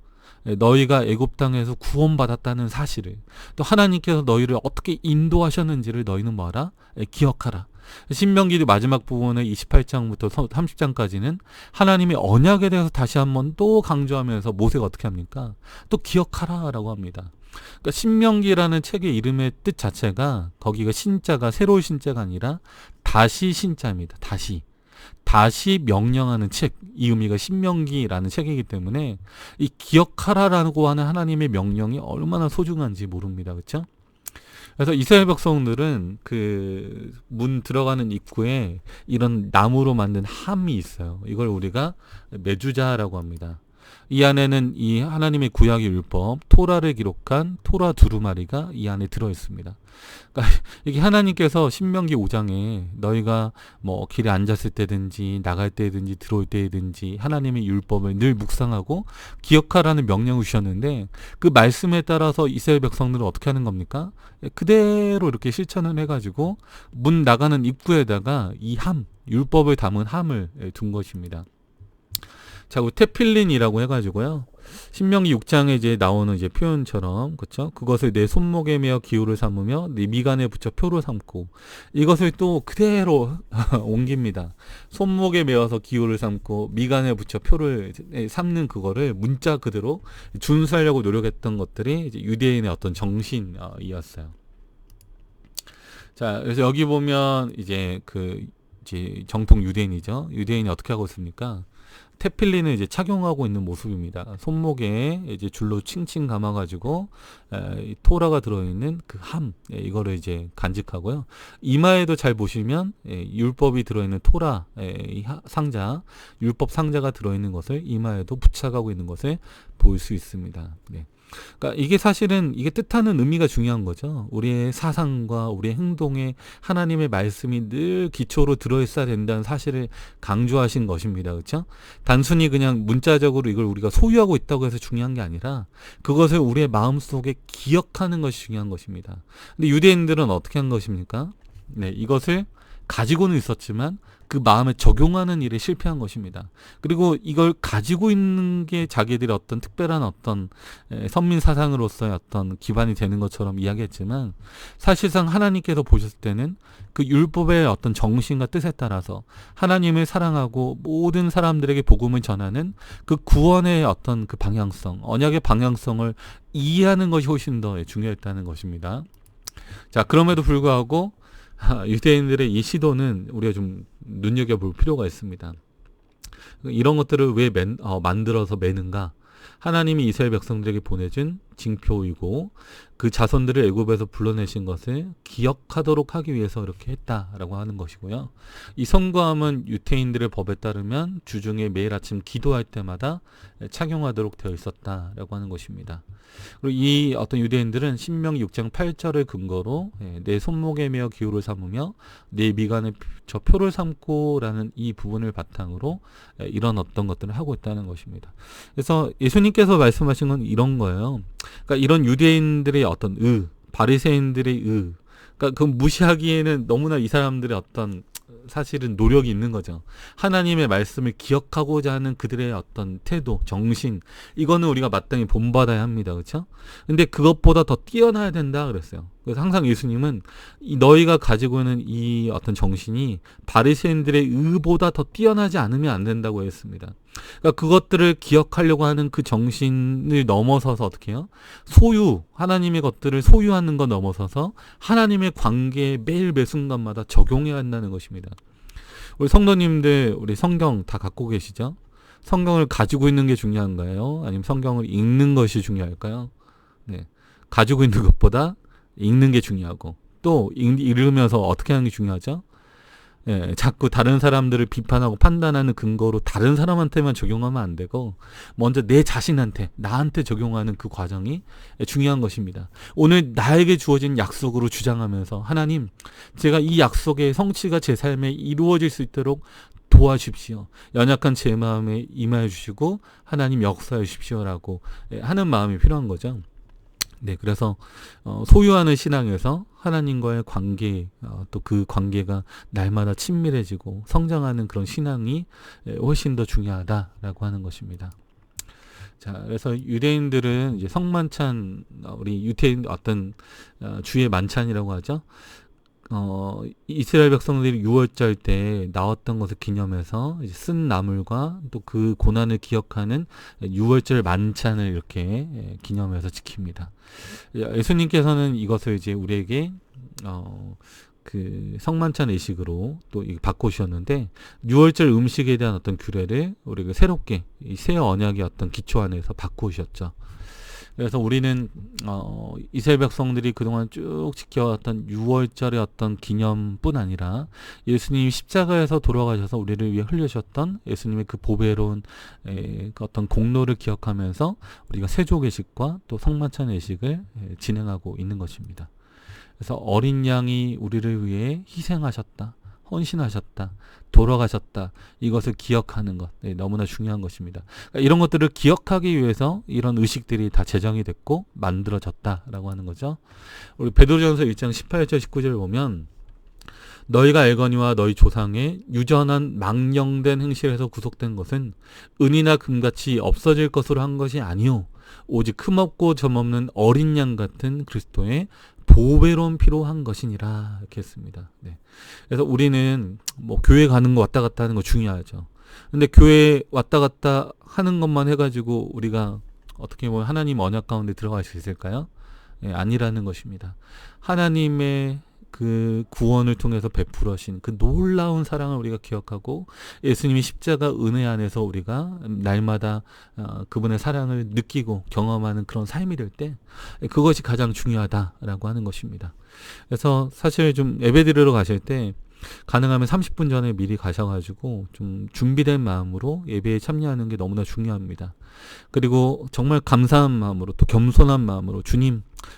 너희가 애굽 땅에서 구원받았다는 사실을, 또 하나님께서 너희를 어떻게 인도하셨는지를 너희는 뭐하라? 기억하라. 신명기 마지막 부분의 28장부터 30장까지는 하나님의 언약에 대해서 다시 한번 또 강조하면서 모세가 어떻게 합니까? 또 기억하라 라고 합니다. 그러니까 신명기라는 책의 이름의 뜻 자체가 거기가 신자가 새로운 신자가 아니라 다시 신자입니다. 다시 명령하는 책, 이 의미가 신명기라는 책이기 때문에 이 기억하라라고 하는 하나님의 명령이 얼마나 소중한지 모릅니다. 그렇죠? 그래서 이스라엘 백성들은 그 문 들어가는 입구에 이런 나무로 만든 함이 있어요. 이걸 우리가 메주자라고 합니다. 이 안에는 이 하나님의 구약의 율법, 토라를 기록한 토라 두루마리가 이 안에 들어 있습니다. 그러니까 이게 하나님께서 신명기 5장에 너희가 뭐 길에 앉았을 때든지 나갈 때든지 들어올 때든지 하나님의 율법을 늘 묵상하고 기억하라는 명령을 주셨는데 그 말씀에 따라서 이스라엘 백성들은 어떻게 하는 겁니까? 그대로 이렇게 실천을 해가지고 문 나가는 입구에다가 이 율법을 담은 함을 둔 것입니다. 자, 테필린이라고 해가지고요. 신명기 6장에 이제 나오는 이제 표현처럼, 그쵸? 그것을 내 손목에 메어 기호를 삼으며 네 미간에 붙여 표로 삼고, 이것을 또 그대로 옮깁니다. 손목에 메어서 기호를 삼고 미간에 붙여 표를 삼는 그거를 문자 그대로 준수하려고 노력했던 것들이 이제 유대인의 어떤 정신이었어요. 자, 그래서 여기 보면 이제 이제 정통 유대인이죠. 유대인이 어떻게 하고 있습니까? 테필린을 이제 착용하고 있는 모습입니다. 손목에 이제 줄로 칭칭 감아가지고 토라가 들어있는 그 이거를 이제 간직하고요. 이마에도 잘 보시면 율법이 들어있는 토라 상자, 율법 상자가 들어있는 것을 이마에도 붙여가고 있는 것을 볼 수 있습니다. 네. 그러니까 이게 사실은 이게 뜻하는 의미가 중요한 거죠. 우리의 사상과 우리의 행동에 하나님의 말씀이 늘 기초로 들어있어야 된다는 사실을 강조하신 것입니다. 그렇죠? 단순히 그냥 문자적으로 이걸 우리가 소유하고 있다고 해서 중요한 게 아니라 그것을 우리의 마음속에 기억하는 것이 중요한 것입니다. 근데 유대인들은 어떻게 한 것입니까? 네, 이것을 가지고는 있었지만 그 마음에 적용하는 일에 실패한 것입니다. 그리고 이걸 가지고 있는 게 자기들의 어떤 특별한 어떤 선민 사상으로서의 어떤 기반이 되는 것처럼 이야기했지만 사실상 하나님께서 보셨을 때는 그 율법의 어떤 정신과 뜻에 따라서 하나님을 사랑하고 모든 사람들에게 복음을 전하는 그 구원의 어떤 그 방향성, 언약의 방향성을 이해하는 것이 훨씬 더 중요했다는 것입니다. 자, 그럼에도 불구하고 유대인들의 이 시도는 우리가 좀 눈여겨볼 필요가 있습니다. 이런 것들을 왜 만들어서 매는가? 하나님이 이스라엘 백성들에게 보내준 징표이고 그 자손들을 애굽에서 불러내신 것을 기억하도록 하기 위해서 이렇게 했다라고 하는 것이고요. 이 성구함은 유대인들의 법에 따르면 주중에 매일 아침 기도할 때마다 착용하도록 되어 있었다라고 하는 것입니다. 그리고 이 어떤 유대인들은 신명기 6장 8절을 근거로 내 손목에 메어 기호를 삼으며 내 미간에 저 표를 삼고라는 이 부분을 바탕으로 이런 어떤 것들을 하고 있다는 것입니다. 그래서 예수님께서 말씀하신 건 이런 거예요. 그러니까 이런 유대인들의 어떤 바리새인들의 그러니까 그 무시하기에는 너무나 이 사람들의 어떤 사실은 노력이 있는 거죠. 하나님의 말씀을 기억하고자 하는 그들의 어떤 태도, 정신, 이거는 우리가 마땅히 본받아야 합니다. 그렇죠? 근데 그것보다 더 뛰어나야 된다 그랬어요. 그래서 항상 예수님은 너희가 가지고 있는 이 어떤 정신이 바리새인들의 의보다 더 뛰어나지 않으면 안 된다고 했습니다. 그러니까 그것들을 기억하려고 하는 그 정신을 넘어서서 어떻게 해요? 하나님의 것들을 소유하는 거 넘어서서 하나님의 관계에 매일 매 순간마다 적용해야 한다는 것입니다. 우리 성도님들, 우리 성경 다 갖고 계시죠? 성경을 가지고 있는 게 중요한가요? 아니면 성경을 읽는 것이 중요할까요? 네. 가지고 있는 것보다 읽는 게 중요하고, 또 읽으면서 어떻게 하는 게 중요하죠? 예, 자꾸 다른 사람들을 비판하고 판단하는 근거로 다른 사람한테만 적용하면 안 되고 먼저 내 자신한테, 나한테 적용하는 그 과정이 중요한 것입니다. 오늘 나에게 주어진 약속으로 주장하면서 하나님, 제가 이 약속의 성취가 제 삶에 이루어질 수 있도록 도와주십시오. 연약한 제 마음에 임하여 주시고 하나님 역사해 주십시오라고 하는 마음이 필요한 거죠. 네, 그래서 소유하는 신앙에서 하나님과의 관계, 또 그 관계가 날마다 친밀해지고 성장하는 그런 신앙이 훨씬 더 중요하다라고 하는 것입니다. 자, 그래서 유대인들은 이제 성만찬, 우리 유대인 어떤 주의 만찬이라고 하죠. 이스라엘 백성들이 유월절 때 나왔던 것을 기념해서 이제 쓴 나물과 또 그 고난을 기억하는 유월절 만찬을 이렇게 기념해서 지킵니다. 예수님께서는 이것을 이제 우리에게 그 성만찬 의식으로 또 바꾸셨는데, 유월절 음식에 대한 어떤 규례를 우리가 새롭게 이 새 언약의 어떤 기초 안에서 바꾸셨죠. 그래서 우리는 이스라엘 백성들이 그동안 쭉 지켜왔던 6월절의 어떤 기념뿐 아니라 예수님이 십자가에서 돌아가셔서 우리를 위해 흘리셨던 예수님의 그 보배로운 그 어떤 공로를 기억하면서 우리가 세조계식과 또 성만찬 예식을 진행하고 있는 것입니다. 그래서 어린 양이 우리를 위해 희생하셨다, 헌신하셨다, 돌아가셨다, 이것을 기억하는 것, 너무나 중요한 것입니다. 그러니까 이런 것들을 기억하기 위해서 이런 의식들이 다 제정이 됐고 만들어졌다라고 하는 거죠. 우리 베드로전서 1장 18절 19절을 보면, 너희가 알거니와 너희 조상의 유전한 망령된 행실에서 구속된 것은 은이나 금같이 없어질 것으로 한 것이 아니요 오직 흠없고 점없는 어린 양 같은 그리스도의 보배로운 피로 한 것이니라, 이렇게 했습니다. 네. 그래서 우리는 뭐 교회 가는 거 왔다 갔다 하는 거 중요하죠. 근데 교회 왔다 갔다 하는 것만 해가지고 우리가 어떻게 보면 하나님 언약 가운데 들어갈 수 있을까요? 네, 아니라는 것입니다. 하나님의 그 구원을 통해서 베풀으신 그 놀라운 사랑을 우리가 기억하고 예수님이 십자가 은혜 안에서 우리가 날마다 그분의 사랑을 느끼고 경험하는 그런 삶이 될 때 그것이 가장 중요하다라고 하는 것입니다. 그래서 사실 좀 예배 드리러 가실 때 가능하면 30분 전에 미리 가셔가지고 좀 준비된 마음으로 예배에 참여하는 게 너무나 중요합니다. 그리고 정말 감사한 마음으로 또 겸손한 마음으로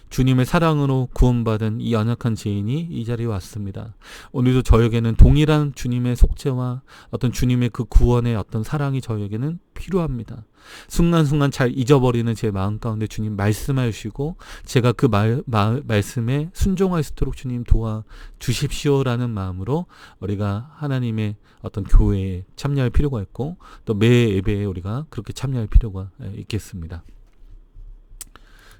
주님의 사랑으로 구원받은 이 연약한 죄인이 이 자리에 왔습니다. 오늘도 저에게는 동일한 주님의 속죄와 어떤 주님의 그 구원의 어떤 사랑이 저에게는 필요합니다. 순간순간 잘 잊어버리는 제 마음 가운데 주님 말씀해 주시고 제가 그 말씀에 순종할 수 있도록 주님 도와주십시오라는 마음으로 우리가 하나님의 어떤 교회에 참여할 필요가 있고 또 매 예배에 우리가 그렇게 참여할 필요가 있겠습니다.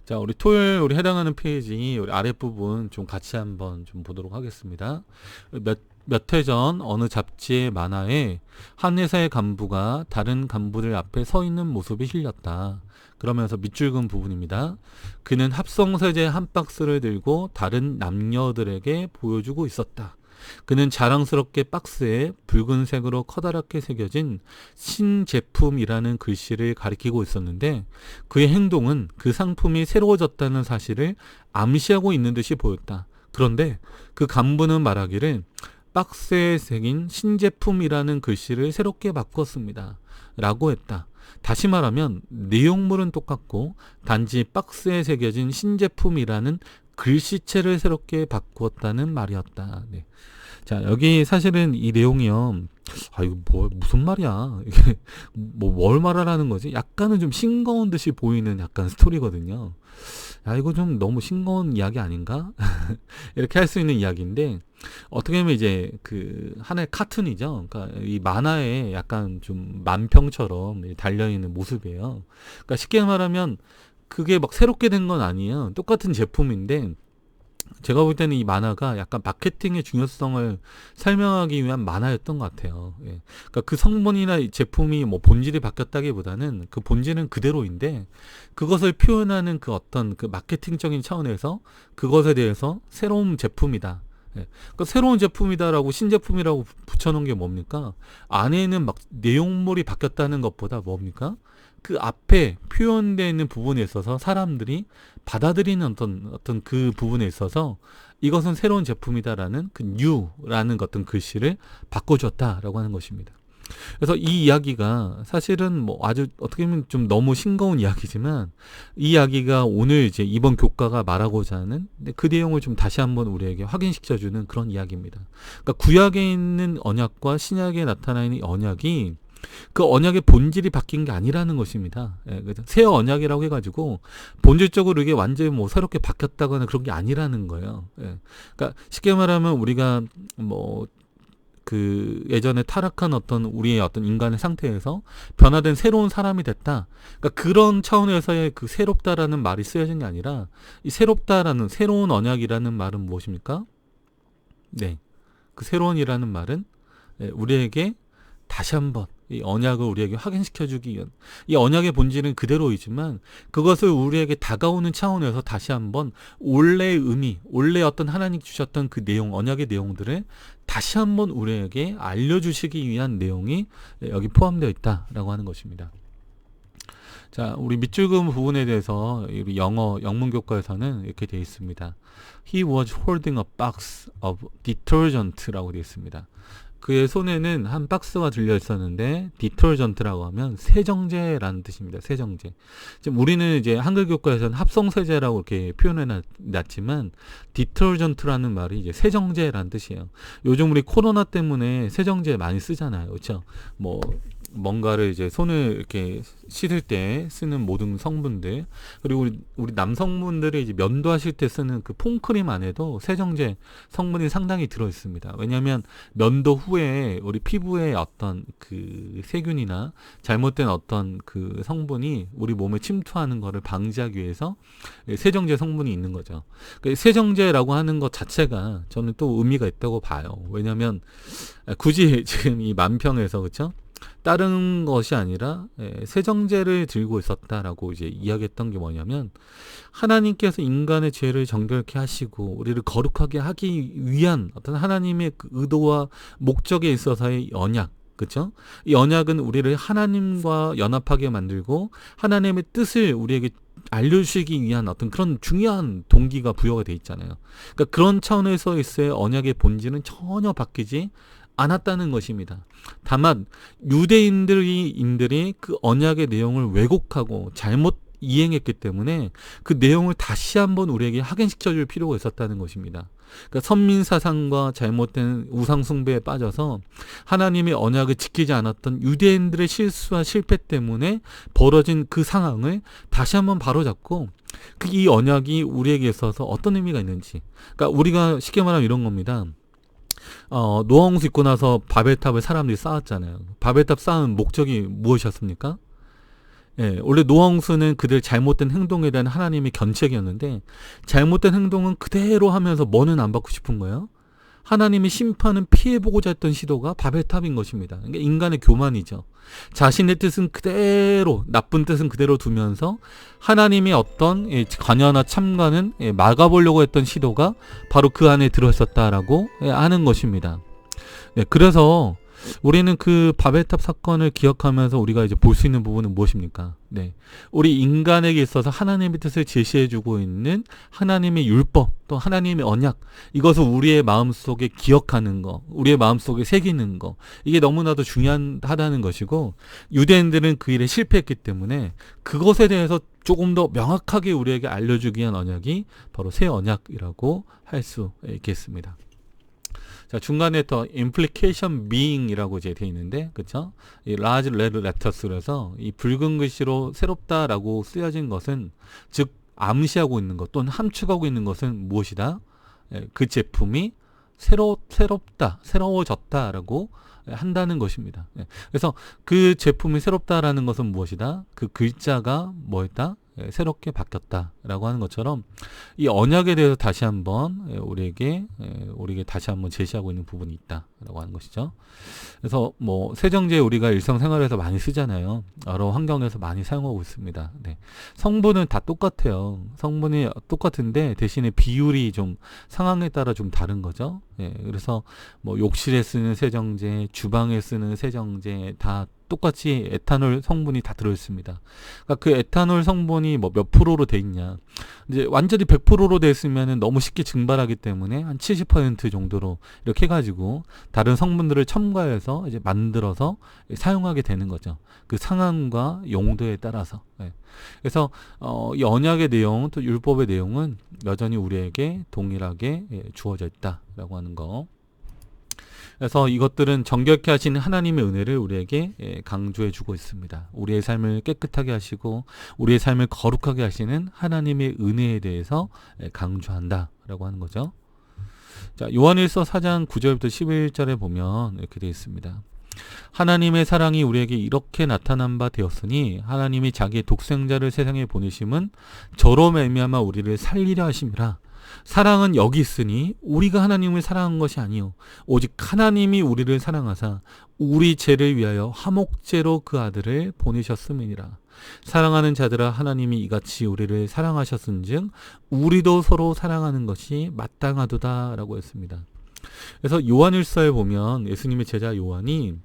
자, 우리 토요일 우리 해당하는 페이지 우리 아랫부분 좀 같이 한번 좀 보도록 하겠습니다. 몇 해 전 어느 잡지의 만화에 한 회사의 간부가 다른 간부들 앞에 서 있는 모습이 실렸다. 그러면서 밑줄 그은 부분입니다. 그는 합성세제 한 박스를 들고 다른 남녀들에게 보여주고 있었다. 그는 자랑스럽게 박스에 붉은색으로 커다랗게 새겨진 신제품이라는 글씨를 가리키고 있었는데 그의 행동은 그 상품이 새로워졌다는 사실을 암시하고 있는 듯이 보였다. 그런데 그 간부는 말하기를 박스에 새긴 신제품이라는 글씨를 새롭게 바꿨습니다. 라고 했다. 다시 말하면 내용물은 똑같고 단지 박스에 새겨진 신제품이라는 글씨체를 새롭게 바꾸었다는 말이었다. 네. 자, 여기 사실은 이 내용이요. 이거 무슨 말이야? 이게 뭘 말하라는 거지? 약간은 좀 싱거운 듯이 보이는 약간 스토리거든요. 야, 이거 좀 너무 싱거운 이야기 아닌가? 이렇게 할 수 있는 이야기인데, 어떻게 보면 이제 그 하나의 카툰이죠. 그러니까 이 만화에 약간 좀 만평처럼 달려있는 모습이에요. 그러니까 쉽게 말하면 그게 막 새롭게 된 건 아니에요. 똑같은 제품인데, 제가 볼 때는 이 만화가 약간 마케팅의 중요성을 설명하기 위한 만화였던 것 같아요. 예. 그러니까 그 성분이나 이 제품이 뭐 본질이 바뀌었다기보다는 그 본질은 그대로인데 그것을 표현하는 그 어떤 그 마케팅적인 차원에서 그것에 대해서 새로운 제품이다. 예. 그러니까 새로운 제품이다라고 신제품이라고 붙여놓은 게 뭡니까? 안에는 막 내용물이 바뀌었다는 것보다 뭡니까? 그 앞에 표현되어 있는 부분에 있어서 사람들이 받아들이는 어떤 그 부분에 있어서 이것은 새로운 제품이다라는 그 new라는 어떤 글씨를 바꿔줬다라고 하는 것입니다. 그래서 이 이야기가 사실은 뭐 아주 어떻게 보면 좀 너무 싱거운 이야기지만 이 이야기가 오늘 이제 이번 교과가 말하고자 하는 그 내용을 좀 다시 한번 우리에게 확인시켜주는 그런 이야기입니다. 그러니까 구약에 있는 언약과 신약에 나타나 있는 언약이 그 언약의 본질이 바뀐 게 아니라는 것입니다. 예, 새 언약이라고 해가지고 본질적으로 이게 완전히 뭐 새롭게 바뀌었다거나 그런 게 아니라는 거예요. 예. 그러니까 쉽게 말하면 우리가 뭐 그 예전에 타락한 어떤 우리의 어떤 인간의 상태에서 변화된 새로운 사람이 됐다. 그러니까 그런 차원에서의 그 새롭다라는 말이 쓰여진 게 아니라 이 새롭다라는 새로운 언약이라는 말은 무엇입니까? 네, 그 새로운이라는 말은 우리에게 다시 한번 이 언약을 우리에게 확인시켜주기 위한 이 언약의 본질은 그대로이지만 그것을 우리에게 다가오는 차원에서 다시 한번 원래의 의미, 원래 어떤 하나님 주셨던 그 내용, 언약의 내용들을 다시 한번 우리에게 알려주시기 위한 내용이 여기 포함되어 있다라고 하는 것입니다. 자, 우리 밑줄 그은 부분에 대해서 우리 영어 영문교과에서는 이렇게 되어 있습니다. He was holding a box of detergent라고 되어 있습니다. 그의 손에는 한 박스가 들려 있었는데 디터전트라고 하면 세정제라는 뜻입니다. 세정제. 지금 우리는 이제 한글 교과에서는 합성세제라고 이렇게 표현해 놨지만 디터전트라는 말이 이제 세정제라는 뜻이에요. 요즘 우리 코로나 때문에 세정제 많이 쓰잖아요. 그렇죠? 뭐 뭔가를 이제 손을 이렇게 씻을 때 쓰는 모든 성분들, 그리고 우리 남성분들이 이제 면도하실 때 쓰는 그 폼크림 안에도 세정제 성분이 상당히 들어 있습니다. 왜냐하면 면도 후에 우리 피부에 어떤 그 세균이나 잘못된 어떤 그 성분이 우리 몸에 침투하는 것을 방지하기 위해서 세정제 성분이 있는 거죠. 세정제라고 하는 것 자체가 저는 또 의미가 있다고 봐요. 왜냐하면 굳이 지금 이 만평에서 그렇죠? 다른 것이 아니라 세정제를 들고 있었다라고 이제 이야기했던 게 뭐냐면 하나님께서 인간의 죄를 정결케 하시고 우리를 거룩하게 하기 위한 어떤 하나님의 그 의도와 목적에 있어서의 언약, 그렇죠? 이 언약은 우리를 하나님과 연합하게 만들고 하나님의 뜻을 우리에게 알려주시기 위한 어떤 그런 중요한 동기가 부여가 돼 있잖아요. 그러니까 그런 차원에서 있어의 언약의 본질은 전혀 바뀌지 않았다는 것입니다. 다만 유대인들이 그 언약의 내용을 왜곡하고 잘못 이행했기 때문에 그 내용을 다시 한번 우리에게 확인시켜 줄 필요가 있었다는 것입니다. 그러니까 선민사상과 잘못된 우상숭배에 빠져서 하나님의 언약을 지키지 않았던 유대인들의 실수와 실패 때문에 벌어진 그 상황을 다시 한번 바로잡고 이 언약이 우리에게 있어서 어떤 의미가 있는지, 그러니까 우리가 쉽게 말하면 이런 겁니다. 노아홍수 있고 나서 바벨탑을 사람들이 쌓았잖아요. 바벨탑 쌓은 목적이 무엇이었습니까? 예, 원래 노아홍수는 그들 잘못된 행동에 대한 하나님의 견책이었는데 잘못된 행동은 그대로 하면서 뭐는 안 받고 싶은 거예요? 하나님의 심판은 피해보고자 했던 시도가 바벨탑인 것입니다. 그러니까 인간의 교만이죠. 자신의 뜻은 그대로, 나쁜 뜻은 그대로 두면서 하나님의 어떤 관여나 참관은 막아보려고 했던 시도가 바로 그 안에 들어있었다라고 하는 것입니다. 네, 그래서 우리는 그 바벨탑 사건을 기억하면서 우리가 이제 볼 수 있는 부분은 무엇입니까? 네. 우리 인간에게 있어서 하나님의 뜻을 제시해주고 있는 하나님의 율법, 또 하나님의 언약, 이것을 우리의 마음속에 기억하는 거, 우리의 마음속에 새기는 거, 이게 너무나도 중요하다는 것이고, 유대인들은 그 일에 실패했기 때문에 그것에 대해서 조금 더 명확하게 우리에게 알려주기 위한 언약이 바로 새 언약이라고 할 수 있겠습니다. 자, 중간에 더 implication being이라고 이제 되어 있는데, 그쵸? 이 large red letters라서 이 붉은 글씨로 새롭다라고 쓰여진 것은, 즉 암시하고 있는 것 또는 함축하고 있는 것은 무엇이다? 그 제품이 새롭다, 새로워졌다라고 한다는 것입니다. 그래서 그 제품이 새롭다라는 것은 무엇이다? 그 글자가 뭐였다? 새롭게 바뀌었다라고 하는 것처럼 이 언약에 대해서 다시 한번 우리에게 다시 한번 제시하고 있는 부분이 있다라고 하는 것이죠. 그래서 뭐 세정제 우리가 일상생활에서 많이 쓰잖아요. 여러 환경에서 많이 사용하고 있습니다. 네. 성분은 다 똑같아요. 성분이 똑같은데 대신에 비율이 좀 상황에 따라 좀 다른 거죠. 네. 그래서 뭐 욕실에 쓰는 세정제, 주방에 쓰는 세정제 다 똑같이 에탄올 성분이 다 들어있습니다. 그러니까 그 에탄올 성분이 뭐 몇 프로로 돼 있냐. 이제 완전히 100%로 돼 있으면 너무 쉽게 증발하기 때문에 한 70% 정도로 이렇게 해가지고 다른 성분들을 첨가해서 이제 만들어서 사용하게 되는 거죠. 그 상황과 용도에 따라서. 네. 그래서 이 언약의 내용 또 율법의 내용은 여전히 우리에게 동일하게 주어져 있다라고 하는 거. 그래서 이것들은 정결케 하시는 하나님의 은혜를 우리에게 강조해 주고 있습니다. 우리의 삶을 깨끗하게 하시고 우리의 삶을 거룩하게 하시는 하나님의 은혜에 대해서 강조한다라고 하는 거죠. 자, 요한일서 4장 9절부터 11절에 보면 이렇게 되어 있습니다. 하나님의 사랑이 우리에게 이렇게 나타난 바 되었으니 하나님이 자기의 독생자를 세상에 보내심은 저로 말미암아 우리를 살리려 하심이라. 사랑은 여기 있으니 우리가 하나님을 사랑한 것이 아니요 오직 하나님이 우리를 사랑하사 우리 죄를 위하여 화목제로 그 아들을 보내셨음이니라. 사랑하는 자들아 하나님이 이같이 우리를 사랑하셨은즉 우리도 서로 사랑하는 것이 마땅하도다라고 했습니다. 그래서 요한일서에 보면 예수님의 제자 요한이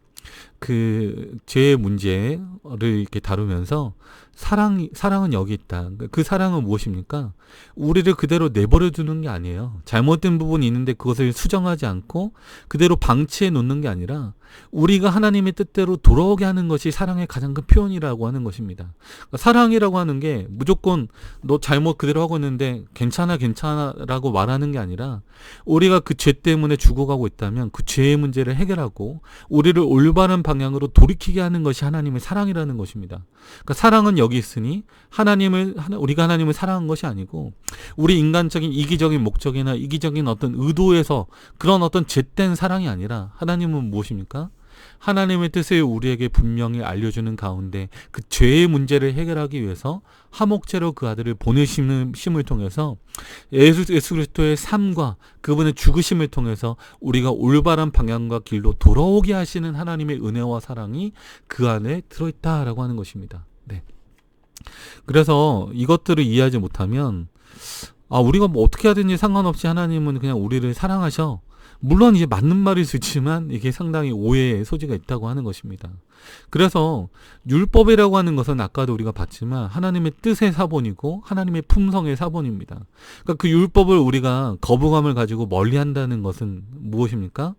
그 죄의 문제를 이렇게 다루면서 사랑은 여기 있다. 그 사랑은 무엇입니까? 우리를 그대로 내버려 두는 게 아니에요. 잘못된 부분이 있는데 그것을 수정하지 않고 그대로 방치해 놓는 게 아니라 우리가 하나님의 뜻대로 돌아오게 하는 것이 사랑의 가장 큰 표현이라고 하는 것입니다. 그러니까 사랑이라고 하는 게 무조건 너 잘못 그대로 하고 있는데 괜찮아라고 말하는 게 아니라 우리가 그 죄 때문에 죽어가고 있다면 그 죄의 문제를 해결하고 우리를 올바른 방향으로 돌이키게 하는 것이 하나님의 사랑이라는 것입니다. 그러니까 사랑은 여기 있으니 우리가 하나님을 사랑한 것이 아니고 우리 인간적인 이기적인 목적이나 이기적인 어떤 의도에서 그런 어떤 죄된 사랑이 아니라 하나님은 무엇입니까? 하나님의 뜻을 우리에게 분명히 알려주는 가운데 그 죄의 문제를 해결하기 위해서 화목제로 그 아들을 보내심을 통해서 예수 그리스도의 삶과 그분의 죽으심을 통해서 우리가 올바른 방향과 길로 돌아오게 하시는 하나님의 은혜와 사랑이 그 안에 들어있다라고 하는 것입니다. 네. 그래서 이것들을 이해하지 못하면 우리가 뭐 어떻게 하든지 상관없이 하나님은 그냥 우리를 사랑하셔. 물론 이제 맞는 말일 수 있지만 이게 상당히 오해의 소지가 있다고 하는 것입니다. 그래서 율법이라고 하는 것은 아까도 우리가 봤지만 하나님의 뜻의 사본이고 하나님의 품성의 사본입니다. 그러니까 그 율법을 우리가 거부감을 가지고 멀리한다는 것은 무엇입니까?